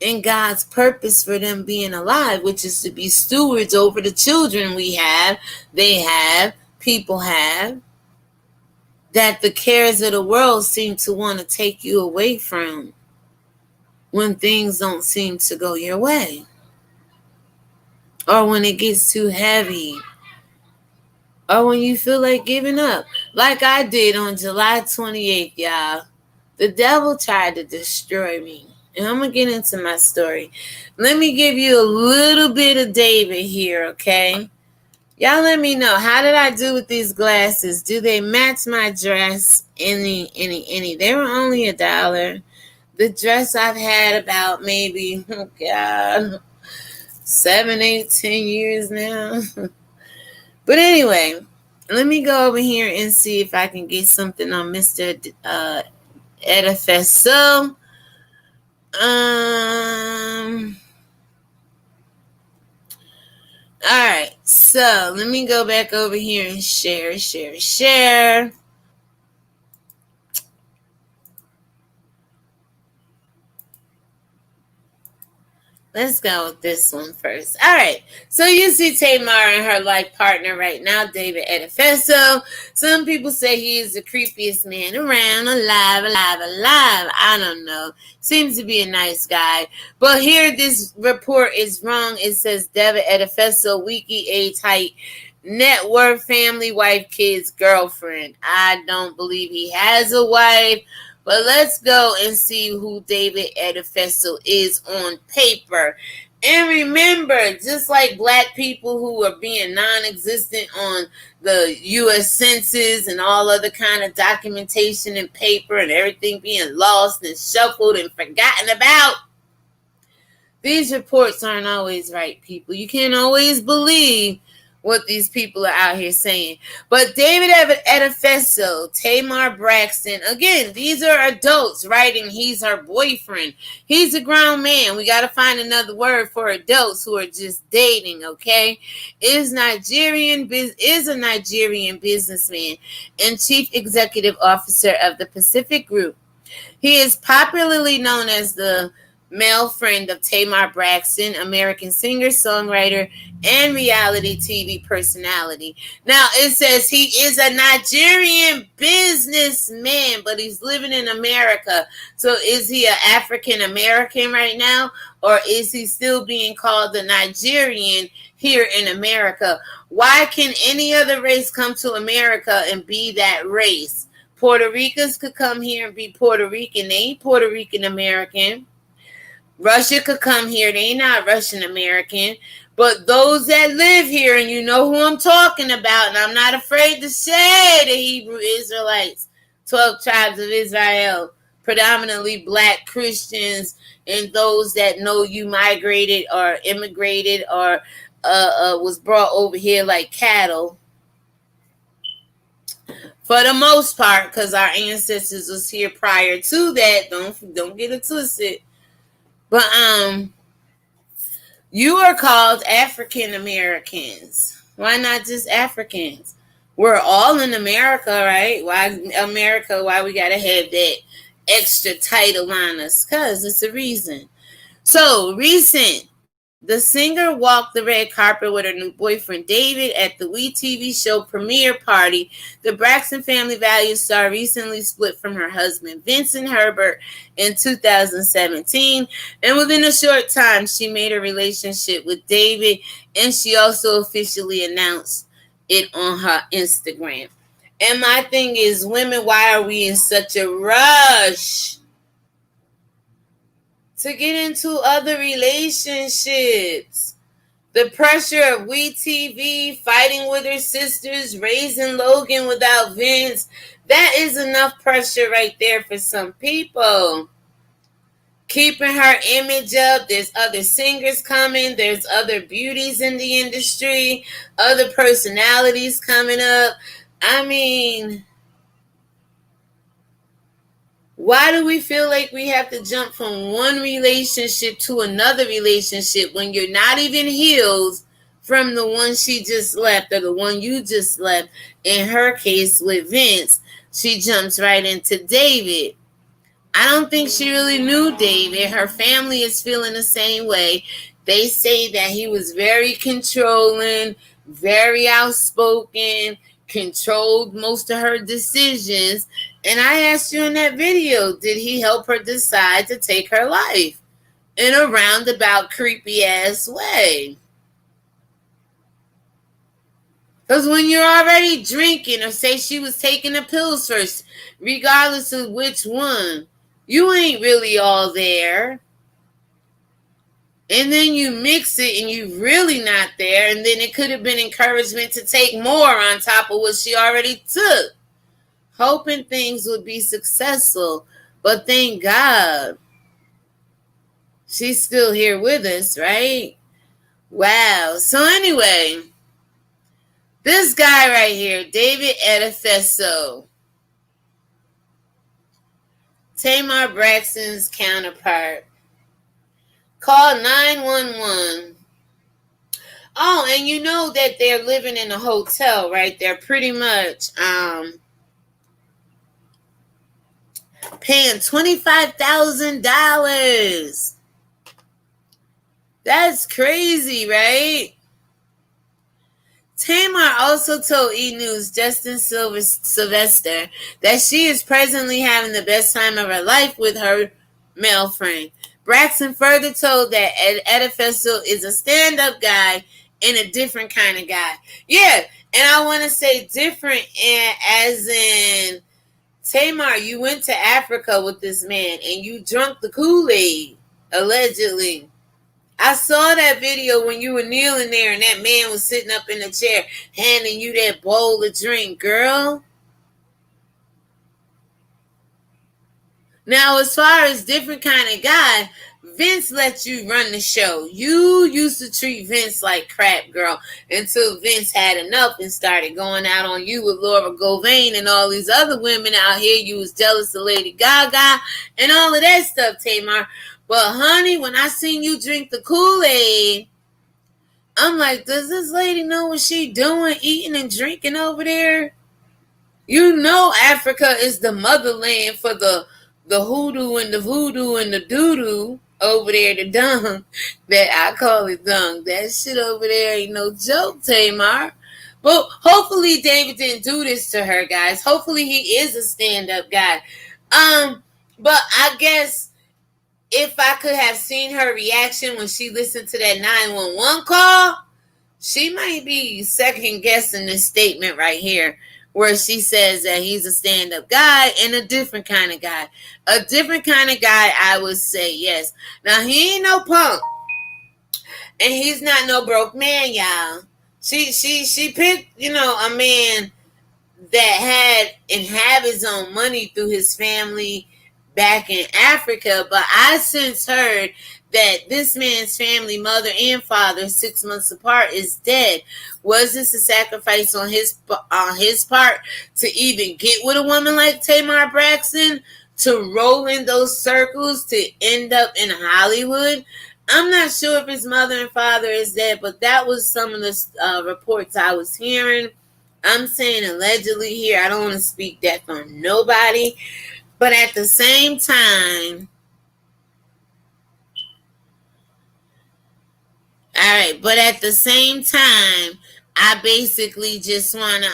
and God's purpose for them being alive, which is to be stewards over the children we have, they have, people have, that the cares of the world seem to want to take you away from when things don't seem to go your way, or when it gets too heavy, or when you feel like giving up, like I did on July 28th, y'all. The devil tried to destroy me, and I'm gonna get into my story. Let me give you a little bit of David here, okay? Y'all let me know, how did I do with these glasses? Do they match my dress? Any? They were only $1. The dress I've had about maybe, 7, 8, 10 years now. But anyway, let me go over here and see if I can get something on Mr. Edifice. So, Alright, so let me go back over here and share. Let's go with this one first. All right. So you see Tamar and her life partner right now, David Edifeso. Some people say he is the creepiest man around, alive. I don't know. Seems to be a nice guy. But here this report is wrong. It says David Edifeso, wiki, age, height, net worth, family, wife, kids, girlfriend. I don't believe he has a wife. But let's go and see who David Edifeso is on paper. And remember, just like black people who are being non-existent on the U.S. Census and all other kind of documentation and paper and everything being lost and shuffled and forgotten about, these reports aren't always right, people. You can't always believe what these people are out here saying. But David Edifeso, Tamar Braxton, again, these are adults writing he's her boyfriend. He's a grown man. We got to find another word for adults who are just dating, okay? Is a Nigerian businessman and chief executive officer of the Pacific Group. He is popularly known as the male friend of Tamar Braxton, American singer, songwriter, and reality TV personality. Now, it says he is a Nigerian businessman, but he's living in America. So is he an African American right now? Or is he still being called the Nigerian here in America? Why can any other race come to America and be that race? Puerto Ricans could come here and be Puerto Rican. They ain't Puerto Rican American. Russia could come here. They ain't not Russian American. But those that live here, and you know who I'm talking about, and I'm not afraid to say the Hebrew Israelites, 12 tribes of Israel, predominantly black Christians, and those that know you migrated or immigrated or was brought over here like cattle. For the most part, because our ancestors was here prior to that. Don't get it twisted. But you are called African Americans. Why not just Africans? We're all in America, right? Why America? Why we gotta have that extra title on us? Because it's a reason. So recent. The singer walked the red carpet with her new boyfriend David at the WE TV show premiere party. The Braxton Family Values star recently split from her husband Vincent Herbert in 2017, and within a short time she made a relationship with David, and she also officially announced it on her Instagram. And my thing is, women, why are we in such a rush to get into other relationships? The pressure of WE TV, fighting with her sisters, raising Logan without Vince, that is enough pressure right there for some people. Keeping her image up. There's other singers coming. There's other beauties in the industry. Other personalities coming up. I mean, why do we feel like we have to jump from one relationship to another relationship when you're not even healed from the one she just left or the one you just left? In her case with Vince, she jumps right into David. I don't think she really knew David. Her family is feeling the same way. They say that he was very controlling, very outspoken, controlled most of her decisions. And I asked you in that video, did he help her decide to take her life in a roundabout, creepy ass way? Because when you're already drinking, or say she was taking the pills first, regardless of which one, you ain't really all there. And then you mix it and you really not there. And then it could have been encouragement to take more on top of what she already took, hoping things would be successful. But thank God she's still here with us, right? Wow. So anyway, this guy right here, David Edifeso, Tamar Braxton's counterpart, called 911 Oh, and you know that they're living in a hotel, right? They're pretty much paying $25,000. That's crazy, right? Tamar also told E! News Justin Sylvester that she is presently having the best time of her life with her male friend. Braxton further told that Ed Fessel is a stand-up guy and a different kind of guy. Yeah, and I want to say different as in, Tamar, you went to Africa with this man and you drunk the Kool-Aid, allegedly. I saw that video when you were kneeling there and that man was sitting up in the chair handing you that bowl of drink, girl. Now, as far as different kind of guy, Vince let you run the show. You used to treat Vince like crap, girl, until Vince had enough and started going out on you with Laura Govain and all these other women out here. You was jealous of Lady Gaga and all of that stuff, Tamar. But honey, when I seen you drink the Kool-Aid, I'm like, does this lady know what she doing, eating and drinking over there? You know Africa is the motherland for the hoodoo and the voodoo and the doo-doo over there, the dung. That I call it dung. That shit over there ain't no joke, Tamar. But hopefully David didn't do this to her, guys. Hopefully he is a stand-up guy. But I guess if I could have seen her reaction when she listened to that 911 call, she might be second guessing this statement right here, where she says that he's a stand-up guy and a different kind of guy. A different kind of guy, I would say, yes. Now, he ain't no punk. And he's not no broke man, y'all. She picked, a man that had and have his own money through his family back in Africa. But I since heard that this man's family, mother and father, 6 months apart, is dead. Was this a sacrifice on his part to even get with a woman like Tamar Braxton, to roll in those circles, to end up in Hollywood? I'm not sure if his mother and father is dead, but that was some of the reports I was hearing. I'm saying allegedly here. I don't want to speak death on nobody. But at the same time, I basically just want to,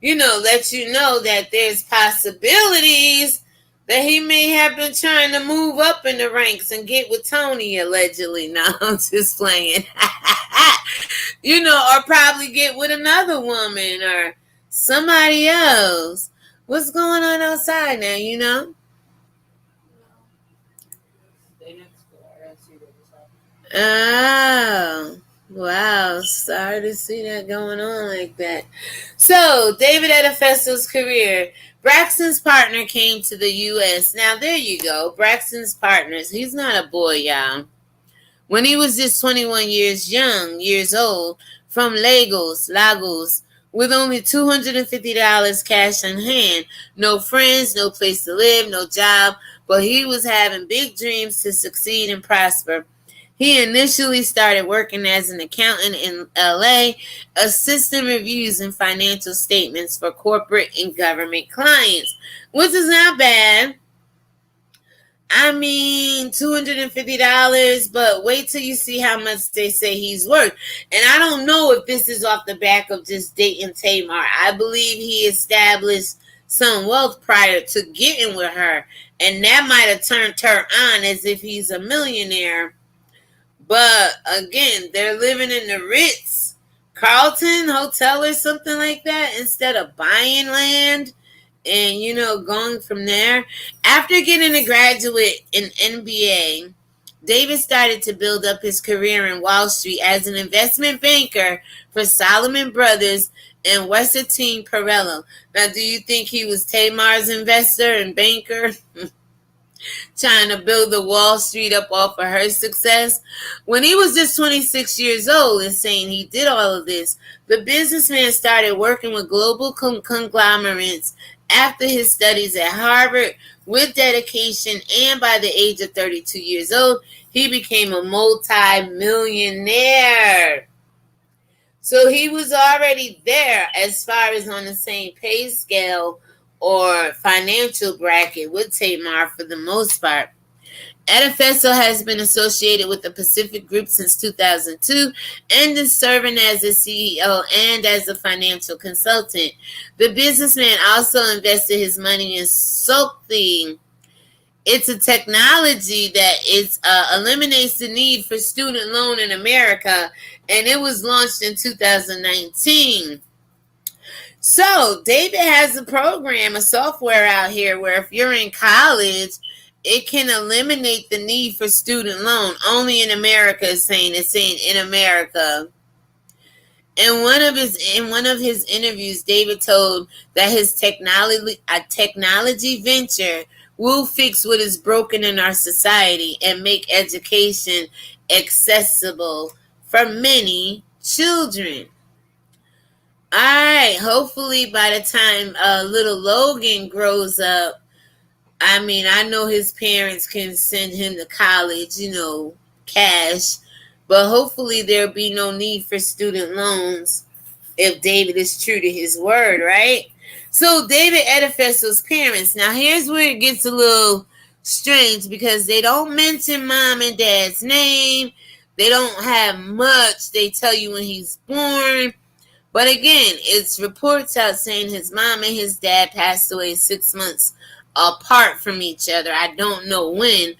let you know that there's possibilities that he may have been trying to move up in the ranks and get with Tony, allegedly. No, I'm just playing. Or probably get with another woman or somebody else. What's going on outside now, Oh, wow. Sorry to see that going on like that. So, David Edefesto's career. Braxton's partner came to the U.S. Now, there you go. Braxton's partners. He's not a boy, y'all. When he was just 21 years old, from Lagos, with only $250 cash in hand, no friends, no place to live, no job, but he was having big dreams to succeed and prosper. He initially started working as an accountant in LA, assisting reviews and financial statements for corporate and government clients, which is not bad. I mean, $250, but wait till you see how much they say he's worth. And I don't know if this is off the back of just dating Tamar. I believe he established some wealth prior to getting with her, and that might have turned her on as if he's a millionaire. But again, they're living in the Ritz Carlton Hotel or something like that instead of buying land and, going from there. After getting a graduate in MBA, David started to build up his career in Wall Street as an investment banker for Salomon Brothers and Westertine Perello. Now, do you think he was Tamar's investor and banker? Trying to build the Wall Street up off of her success. When he was just 26 years old and saying he did all of this, the businessman started working with global conglomerates after his studies at Harvard with dedication, and by the age of 32 years old, he became a multi-millionaire. So he was already there as far as on the same pay scale or financial bracket with Tamar for the most part. Edifeso has been associated with the Pacific Group since 2002 and is serving as a CEO and as a financial consultant. The businessman also invested his money in something. It's a technology that eliminates the need for student loan in America, and it was launched in 2019. So David has a program, a software out here where if you're in college, it can eliminate the need for student loan. Only in America it's saying in America. In one of his interviews, David told that his technology venture will fix what is broken in our society and make education accessible for many children. All right, hopefully by the time little Logan grows up, I know his parents can send him to college, cash, but hopefully there'll be no need for student loans if David is true to his word, right? So David Edifeso's parents. Now here's where it gets a little strange because they don't mention mom and dad's name. They don't have much. They tell you when he's born. But again, it's reports out saying his mom and his dad passed away 6 months apart from each other. I don't know when.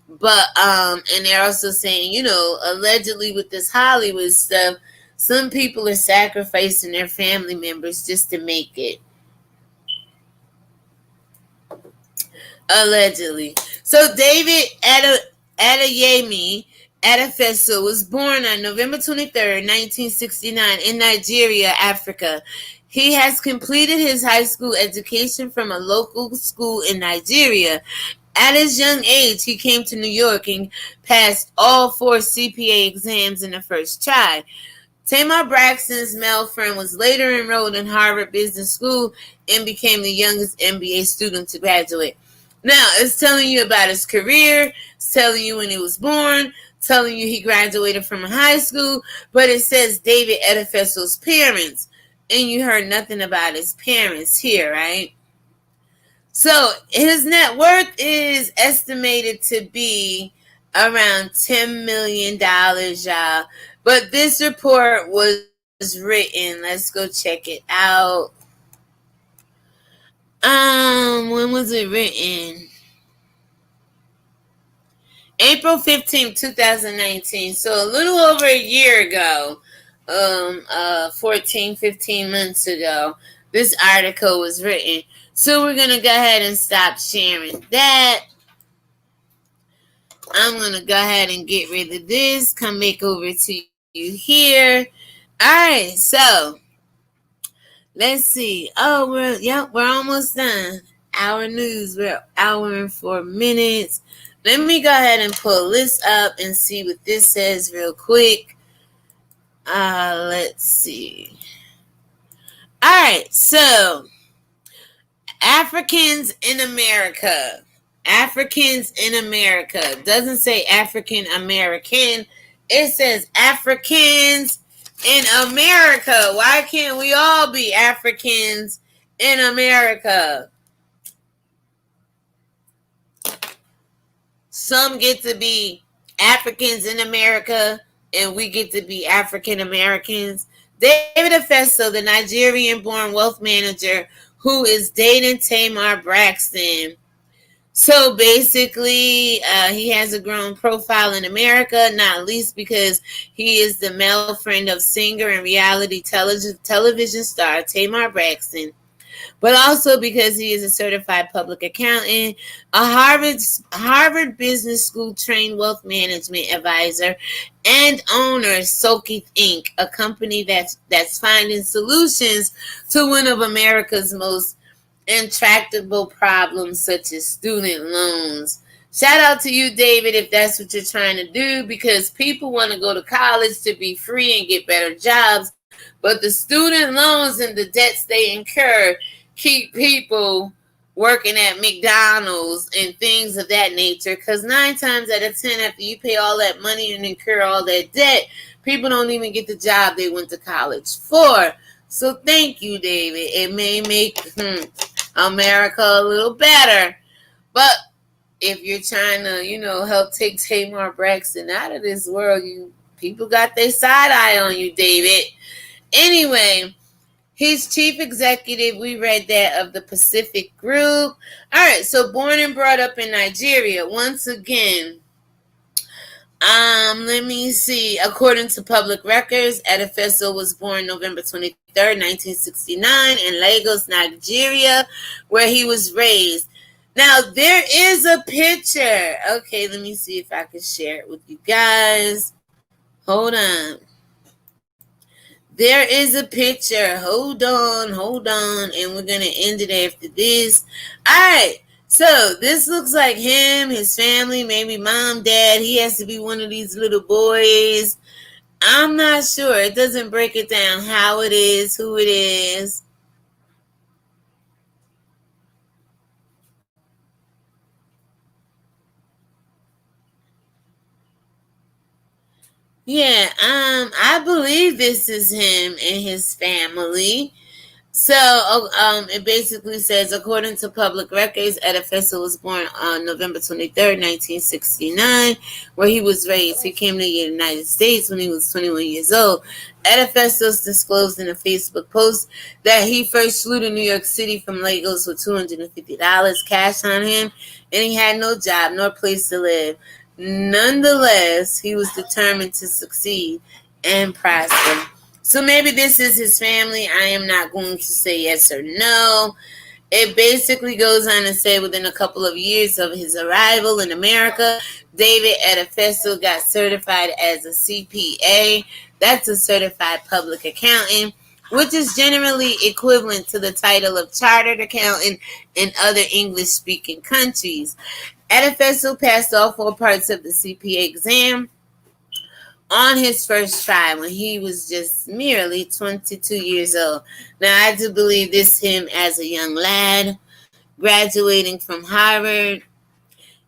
But and they're also saying, allegedly with this Hollywood stuff, some people are sacrificing their family members just to make it. Allegedly. So David Adeyemi Edifeso was born on November 23rd, 1969 in Nigeria, Africa. He has completed his high school education from a local school in Nigeria. At his young age, he came to New York and passed all 4 CPA exams in the first try. Tamar Braxton's male friend was later enrolled in Harvard Business School and became the youngest MBA student to graduate. Now, it's telling you about his career, it's telling you when he was born, telling you he graduated from high school, but it says David Edifeso's parents, and you heard nothing about his parents here, right? So his net worth is estimated to be around $10 million, y'all. But this report was written. Let's go check it out. When was it written? April 15th, 2019. So a little over a year ago. 15 months ago, this article was written. So we're going to go ahead and stop sharing that. I'm going to go ahead and get rid of this. Come back over to you here. All right, so let's see. Oh, we're almost done. Our news, we're an hour and 4 minutes. Let me go ahead and pull this up and see what this says real quick. Let's see. All right, so Africans in America. Africans in America. Doesn't say African American. It says Africans in America. Why can't we all be Africans in America? Some get to be Africans in America, and we get to be African Americans. David Edifeso, the Nigerian-born wealth manager who is dating Tamar Braxton. So basically, he has a growing profile in America, not least because he is the male friend of singer and reality television star Tamar Braxton, but also because he is a certified public accountant, a Harvard Business School trained wealth management advisor, and owner Sokith Inc., a company that's finding solutions to one of America's most intractable problems, such as student loans. Shout out to you, David, if that's what you're trying to do, because people want to go to college to be free and get better jobs, but the student loans and the debts they incur keep people working at McDonald's and things of that nature. Because 9 times out of 10, after you pay all that money and incur all that debt, people don't even get the job they went to college for. So thank you, David. It may make America a little better. But if you're trying to, help take Tamar Braxton out of this world, people got their side eye on you, David. Anyway, he's chief executive, we read that, of the Pacific Group. All right, so born and brought up in Nigeria. Once again, let me see. According to public records, Edefeso was born November 23rd, 1969 in Lagos, Nigeria, where he was raised. Now, there is a picture. Okay, let me see if I can share it with you guys. Hold on. There is a picture. Hold on. And we're going to end it after this. All right. So this looks like him, his family, maybe mom, dad. He has to be one of these little boys. I'm not sure. It doesn't break it down how it is, who it is. Yeah, I believe this is him and his family. So, it basically says, according to public records, Edefeso was born on November 23rd, 1969, where he was raised. He came to the United States when he was 21 years old. Edefeso disclosed in a Facebook post that he first flew to New York City from Lagos with $250 cash on him, and he had no job nor place to live. Nonetheless, he was determined to succeed and prosper. So maybe this is his family. I am not going to say yes or no. It basically goes on to say within a couple of years of his arrival in America, David Edefeso got certified as a CPA. That's a certified public accountant, which is generally equivalent to the title of chartered accountant in other English-speaking countries. Edefeso passed all 4 parts of the CPA exam on his first try when he was just merely 22 years old. Now, I do believe this him as a young lad graduating from Harvard.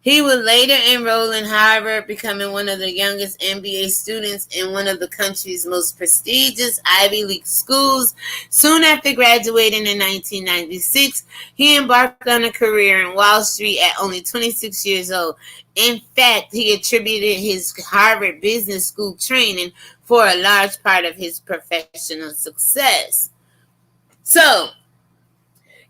He would later enroll in Harvard, becoming one of the youngest MBA students in one of the country's most prestigious Ivy League schools. Soon after graduating in 1996, he embarked on a career in Wall Street at only 26 years old. In fact, he attributed his Harvard Business School training for a large part of his professional success. So,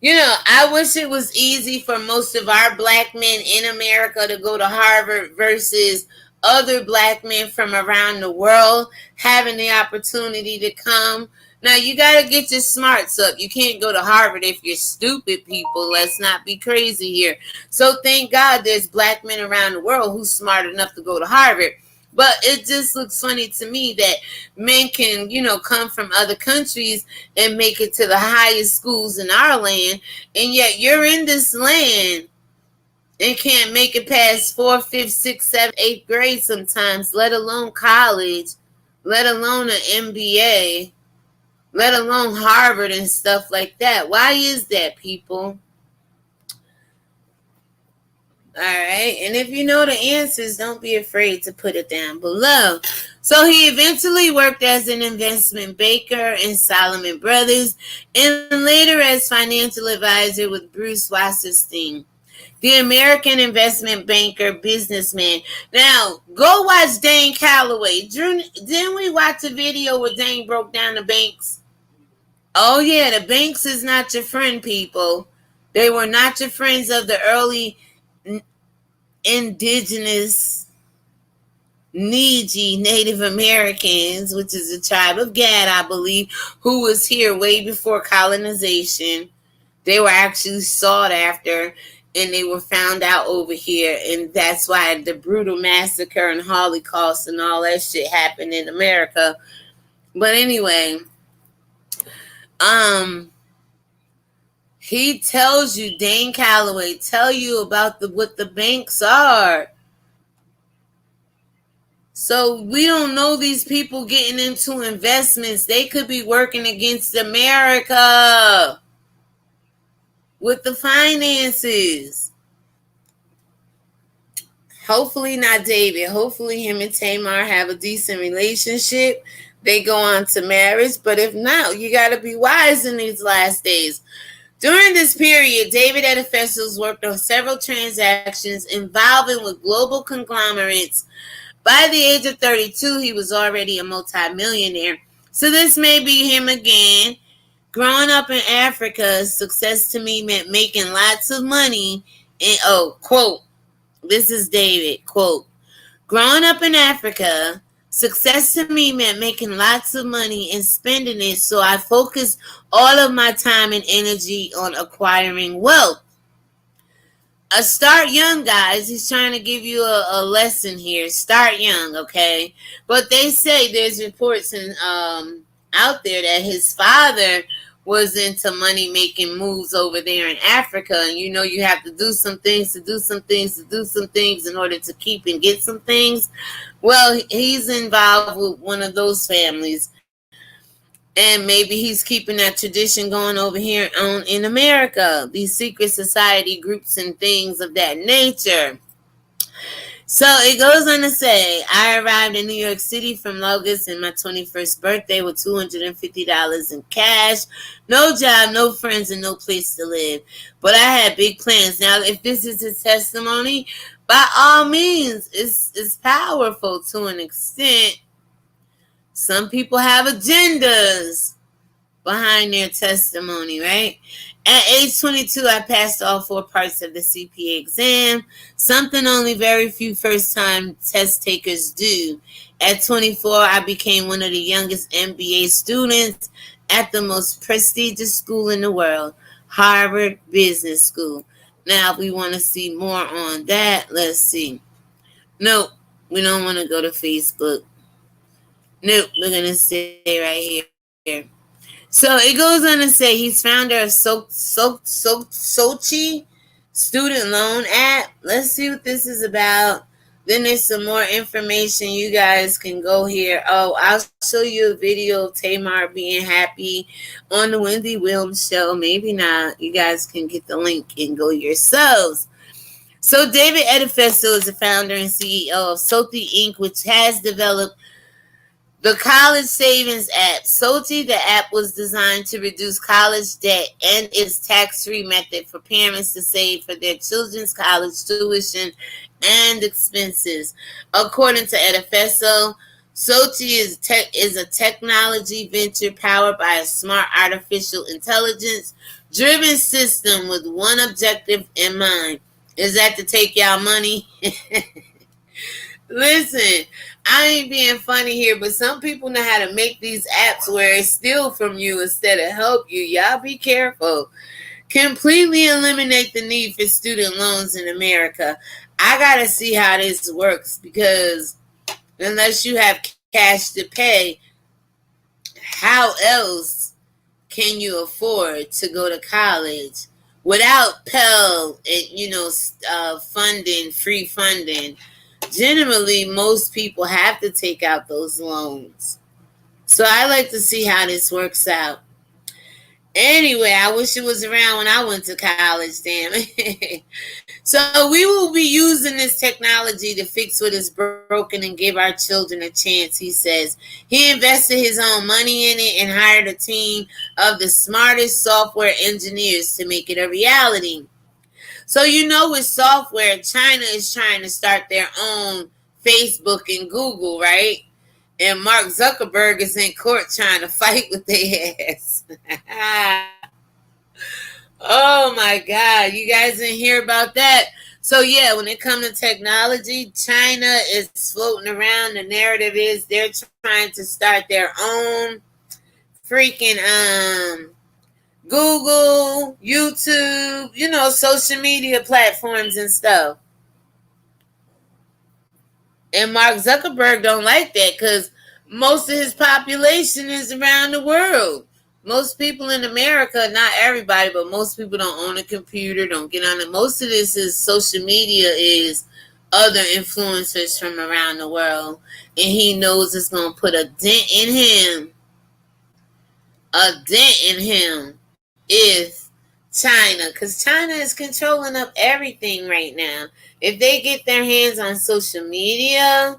I wish it was easy for most of our black men in America to go to Harvard versus other black men from around the world having the opportunity to come. Now, you got to get your smarts up. You can't go to Harvard if you're stupid, people. Let's not be crazy here. So thank God there's black men around the world who's smart enough to go to Harvard. But it just looks funny to me that men can, come from other countries and make it to the highest schools in our land. And yet you're in this land and can't make it past 4th, 5th, 6th, 7th, 8th grade sometimes, let alone college, let alone an MBA, let alone Harvard and stuff like that. Why is that, people? All right, and if you know the answers, don't be afraid to put it down below. So he eventually worked as an investment banker in Salomon Brothers and later as financial advisor with Bruce Wasserstein, the American investment banker businessman. Now, go watch Dane Calloway. Didn't we watch a video where Dane broke down the banks? Oh, yeah, the banks is not your friend, people. They were not your friends of the early indigenous Niji Native Americans, which is a tribe of Gad, I believe, who was here way before colonization. They were actually sought after, and they were found out over here, and that's why the brutal massacre and Holocaust and all that shit happened in America. But anyway, he tells you, Dane Calloway tell you about what the banks are. So we don't know these people getting into investments. They could be working against America. with the finances. Hopefully not David. Hopefully him and Tamar have a decent relationship. They go on to marriage. But if not, you got to be wise in these last days. During this period, David Edifessos worked on several transactions involving with global conglomerates. By the age of 32, he was already a multimillionaire. So this may be him again. Growing up in Africa, success to me meant making lots of money. And, quote, this is David, quote, growing up in Africa, success to me meant making lots of money and spending it, so I focused all of my time and energy on acquiring wealth. Start young, guys. He's trying to give you a lesson here. Start young, okay? But they say there's reports out there that his father was into money making moves over there in Africa, and you have to do some things in order to keep and get some things. Well, he's involved with one of those families, and maybe he's keeping that tradition going over here in America, these secret society groups and things of that nature. So it goes on to say, I arrived in New York City from Lagos in my 21st birthday with $250 in cash, no job, no friends, and no place to live. But I had big plans. Now, if this is his testimony, by all means, it's powerful to an extent. Some people have agendas behind their testimony, right? At age 22, I passed all 4 parts of the CPA exam, something only very few first-time test takers do. At 24, I became one of the youngest MBA students at the most prestigious school in the world, Harvard Business School. Now, if we want to see more on that, let's see. Nope, we don't want to go to Facebook. Nope, we're going to stay right here. So it goes on to say he's founder of Sochi student loan app. Let's see what this is about. Then there's some more information. You guys can go here. Oh, I'll show you a video of Tamar being happy on the Wendy Williams show. Maybe not. You guys can get the link and go yourselves. So David Edifessos is the founder and CEO of Sochi Inc., which has developed the college savings app. Sochi, the app was designed to reduce college debt and is tax-free method for parents to save for their children's college tuition and expenses. According to Edifessos, Sochi is a technology venture powered by a smart artificial intelligence driven system with one objective in mind. Is that to take y'all money? Listen, I ain't being funny here, but some people know how to make these apps where it steal from you instead of help you. Y'all be careful. Completely eliminate the need for student loans in America. I gotta see how this works, because unless you have cash to pay, how else can you afford to go to college without Pell and funding, free funding? Generally, most people have to take out those loans. So I like to see how this works out. Anyway, I wish it was around when I went to college, damn it. So we will be using this technology to fix what is broken and give our children a chance, he says. He invested his own money in it and hired a team of the smartest software engineers to make it a reality. So with software, China is trying to start their own Facebook and Google, right? And Mark Zuckerberg is in court trying to fight with their ass. Oh my God, you guys didn't hear about that? So yeah, when it comes to technology, China is floating around. The narrative is they're trying to start their own freaking Google, YouTube, social media platforms and stuff. And Mark Zuckerberg don't like that because most of his population is around the world. Most people in America, not everybody, but most people don't own a computer, don't get on it. Most of this is social media, is other influencers from around the world. And he knows it's going to put a dent in him. If China, because China is controlling up everything right now. If they get their hands on social media,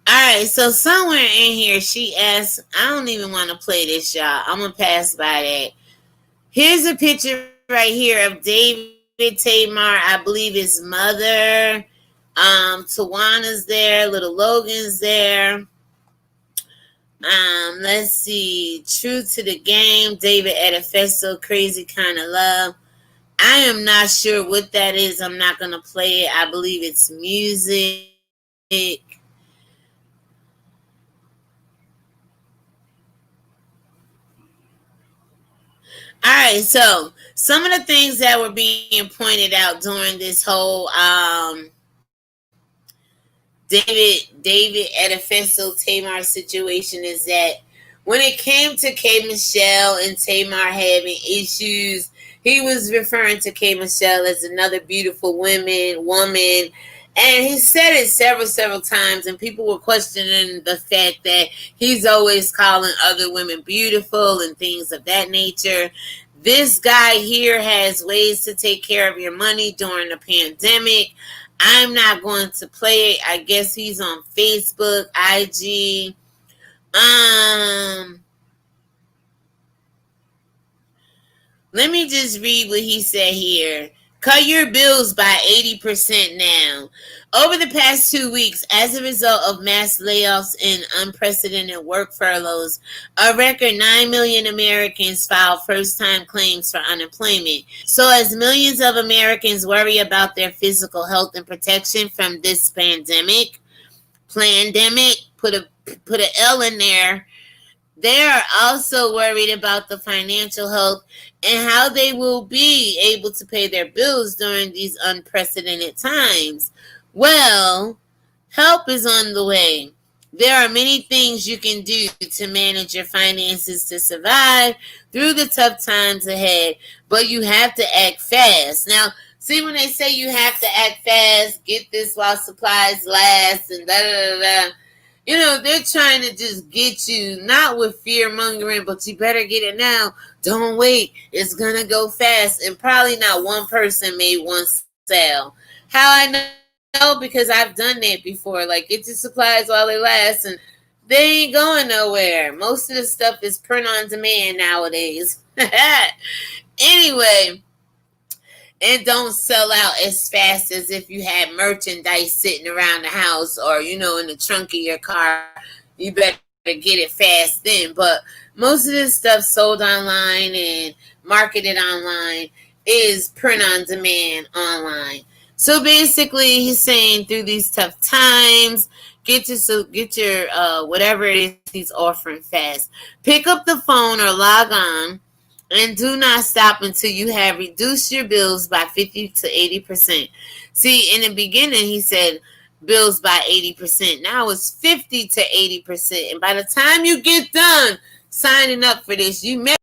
all right, so somewhere in here she asks, I don't even want to play this, y'all. I'm going to pass by that. Here's a picture right here of David Tamar, I believe his mother. Tawana's there, little Logan's there. Let's see. True to the Game, David Edifesto, Crazy Kind of Love. I am not sure what that is. I'm not going to play it. I believe it's music. All right, so some of the things that were being pointed out during this whole David Edifesto Tamar situation is that when it came to K Michelle and Tamar having issues, he was referring to K Michelle as another beautiful woman. And he said it several times, and people were questioning the fact that he's always calling other women beautiful and things of that nature. This guy here has ways to take care of your money during the pandemic. I'm not going to play it. I guess he's on Facebook, IG. Let me just read what he said here. Cut your bills by 80% now. Over the past 2 weeks, as a result of mass layoffs and unprecedented work furloughs, a record 9 million Americans filed first-time claims for unemployment. So as millions of Americans worry about their physical health and protection from this pandemic, put a L in there, they are also worried about the financial health and how they will be able to pay their bills during these unprecedented times. Well, help is on the way. There are many things you can do to manage your finances to survive through the tough times ahead, but you have to act fast. Now, see, when they say you have to act fast, get this while supplies last, and da da da da. They're trying to just get you, not with fear mongering, but you better get it now. Don't wait. It's going to go fast. And probably not one person made one sale. How I know? Because I've done that before. Like, get your supplies while they last, and they ain't going nowhere. Most of the stuff is print on demand nowadays. Anyway, and don't sell out as fast as if you had merchandise sitting around the house or in the trunk of your car. You better get it fast then. But most of this stuff sold online and marketed online is print on demand online. So basically, he's saying through these tough times, get your whatever it is he's offering fast. Pick up the phone or log on and do not stop until you have reduced your bills by 50 to 80%. See, in the beginning, he said bills by 80%. Now it's 50 to 80%. And by the time you get done signing up for this, you may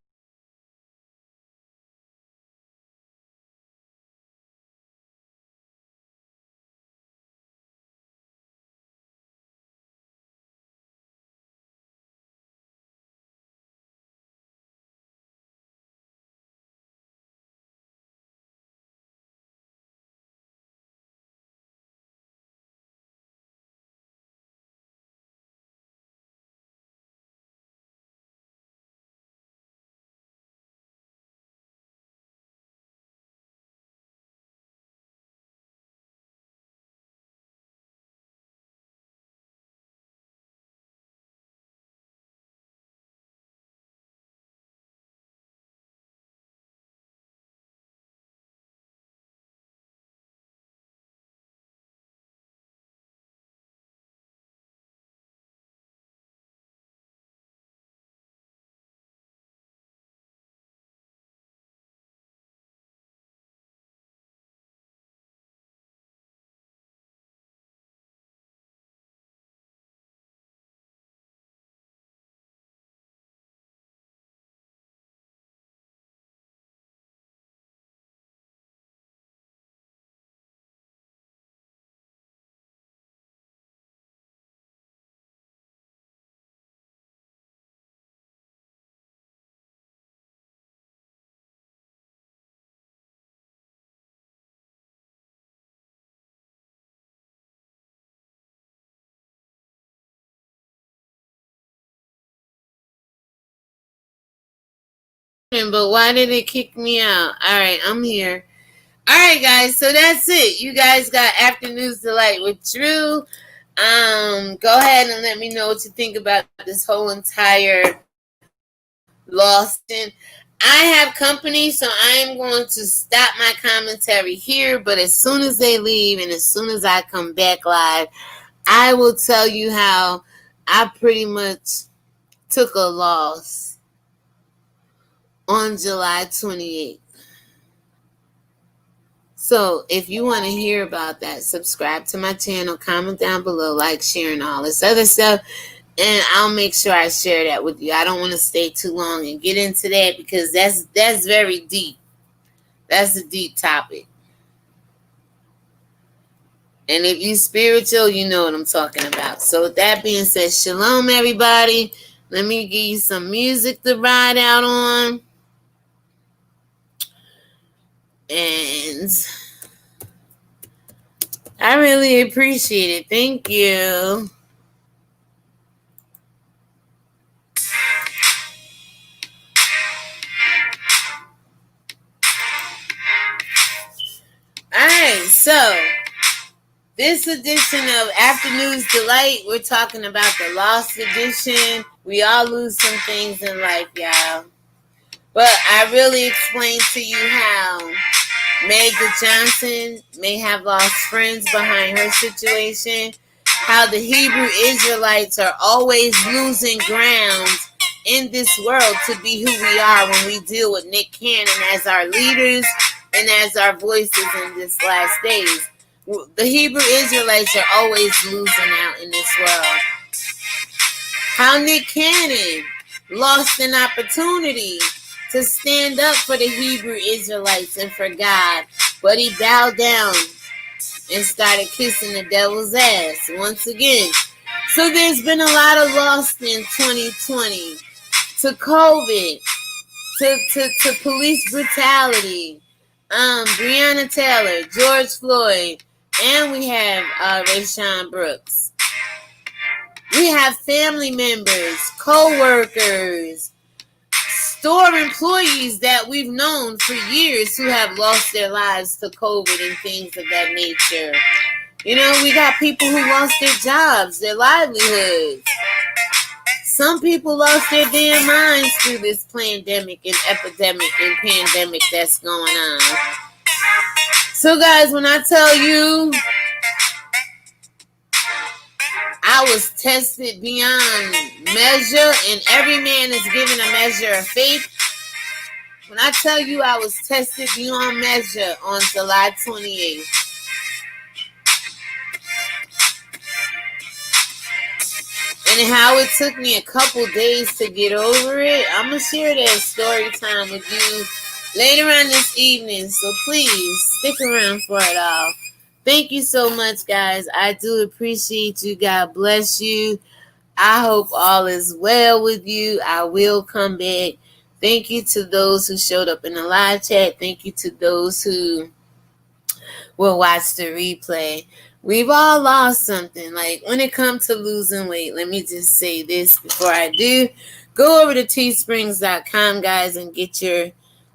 but why did it kick me out? All right, I'm here. All right, guys. So that's it. You guys got Afternoons Delight with Drew. Go ahead and let me know what you think about this whole entire lawsuit. I have company, so I am going to stop my commentary here. But as soon as they leave and as soon as I come back live, I will tell you how I pretty much took a loss on July 28th. So if you want to hear about that, subscribe to my channel, comment down below, like, share, and all this other stuff. And I'll make sure I share that with you. I don't want to stay too long and get into that because that's very deep. That's a deep topic. And if you spiritual, you know what I'm talking about. So with that being said, shalom everybody. Let me give you some music to ride out on. And I really appreciate it. Thank you. Alright, so this edition of Afternoons Delight, we're talking about the lost edition. We all lose some things in life, y'all. But I really explained to you how Meg Johnson may have lost friends behind her situation, how the Hebrew Israelites are always losing ground in this world to be who we are when we deal with Nick Cannon as our leaders and as our voices in this last days. The Hebrew Israelites are always losing out in this world. How Nick Cannon lost an opportunity to stand up for the Hebrew Israelites and for God, but he bowed down and started kissing the devil's ass once again. So there's been a lot of loss in 2020 to COVID, to police brutality, Breonna Taylor, George Floyd, and we have Rayshon Brooks. We have family members, co-workers, store employees that we've known for years who have lost their lives to COVID and things of that nature. You know, we got people who lost their jobs, their livelihoods. Some people lost their damn minds through this pandemic and epidemic and pandemic that's going on. So guys, when I tell you I was tested beyond measure and every man is given a measure of faith, when I tell you I was tested beyond measure on July 28th, and how it took me a couple days to get over it, I'm going to share that story time with you later on this evening. So please stick around for it all. Thank you so much, guys. I do appreciate you. God bless you. I hope all is well with you. I will come back. Thank you to those who showed up in the live chat. Thank you to those who will watch the replay. We've all lost something. Like when it comes to losing weight, let me just say this before I do. Go over to teesprings.com, guys, and get your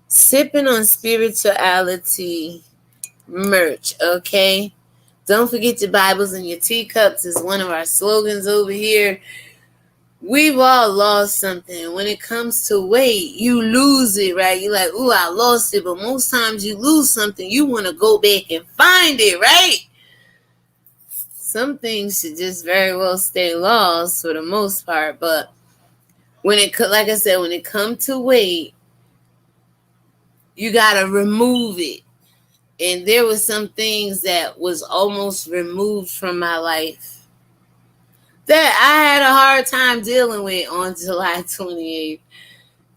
Sipping on Spirituality merch, okay? Don't forget your Bibles and your teacups is one of our slogans over here. We've all lost something. When it comes to weight, you lose it, right? You're like, ooh, I lost it. But most times you lose something, you want to go back and find it, right? Some things should just very well stay lost for the most part. But when it, like I said, when it comes to weight, you got to remove it. And there were some things that was almost removed from my life that I had a hard time dealing with on July 28th,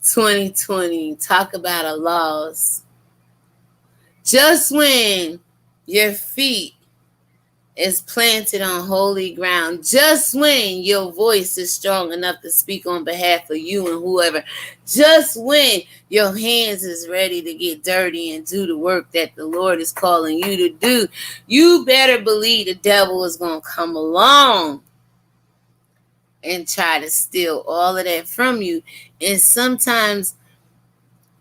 2020. Talk about a loss. Just when your feet is planted on holy ground, just when your voice is strong enough to speak on behalf of you and whoever, just when your hands is ready to get dirty and do the work that the Lord is calling you to do, you better believe the devil is going to come along and try to steal all of that from you. And sometimes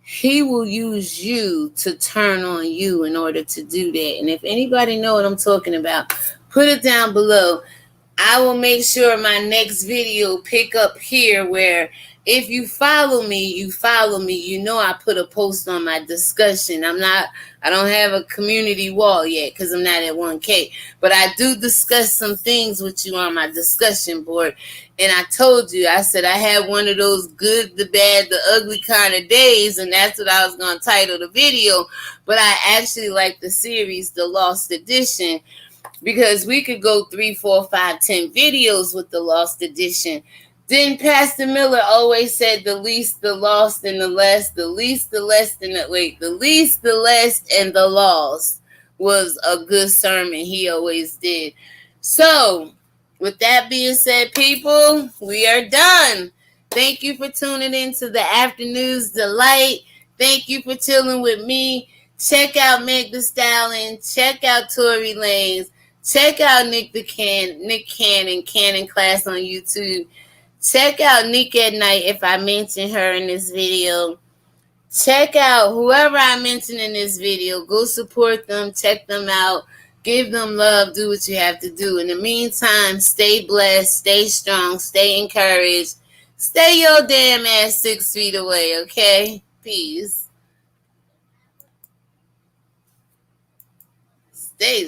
he will use you to turn on you in order to do that. And if anybody know what I'm talking about, put it down below. I will make sure my next video pick up here where if you follow me, you follow me. You know I put a post on my discussion. I don't have a community wall yet because I'm not at 1K. But I do discuss some things with you on my discussion board. And I told you, I said I had one of those good, the bad, the ugly kind of days. And that's what I was going to title the video. But I actually like the series, The Lost Edition, because we could go 3, 4, 5, 10 videos with the Lost Edition. Then Pastor Miller always said the least, the lost, and the less. The least, the less, and the least, the less, and the lost was a good sermon. He always did. So, with that being said, people, we are done. Thank you for tuning in to the Afternoon's Delight. Thank you for chilling with me. Check out Meg Thee Stallion. Check out Tory Lanez. Check out Nick Cannon Class on YouTube. Check out Nick at Night if I mention her in this video. Check out whoever I mention in this video. Go support them. Check them out. Give them love. Do what you have to do. In the meantime, stay blessed. Stay strong. Stay encouraged. Stay your damn ass 6 feet away, okay? Peace. Stay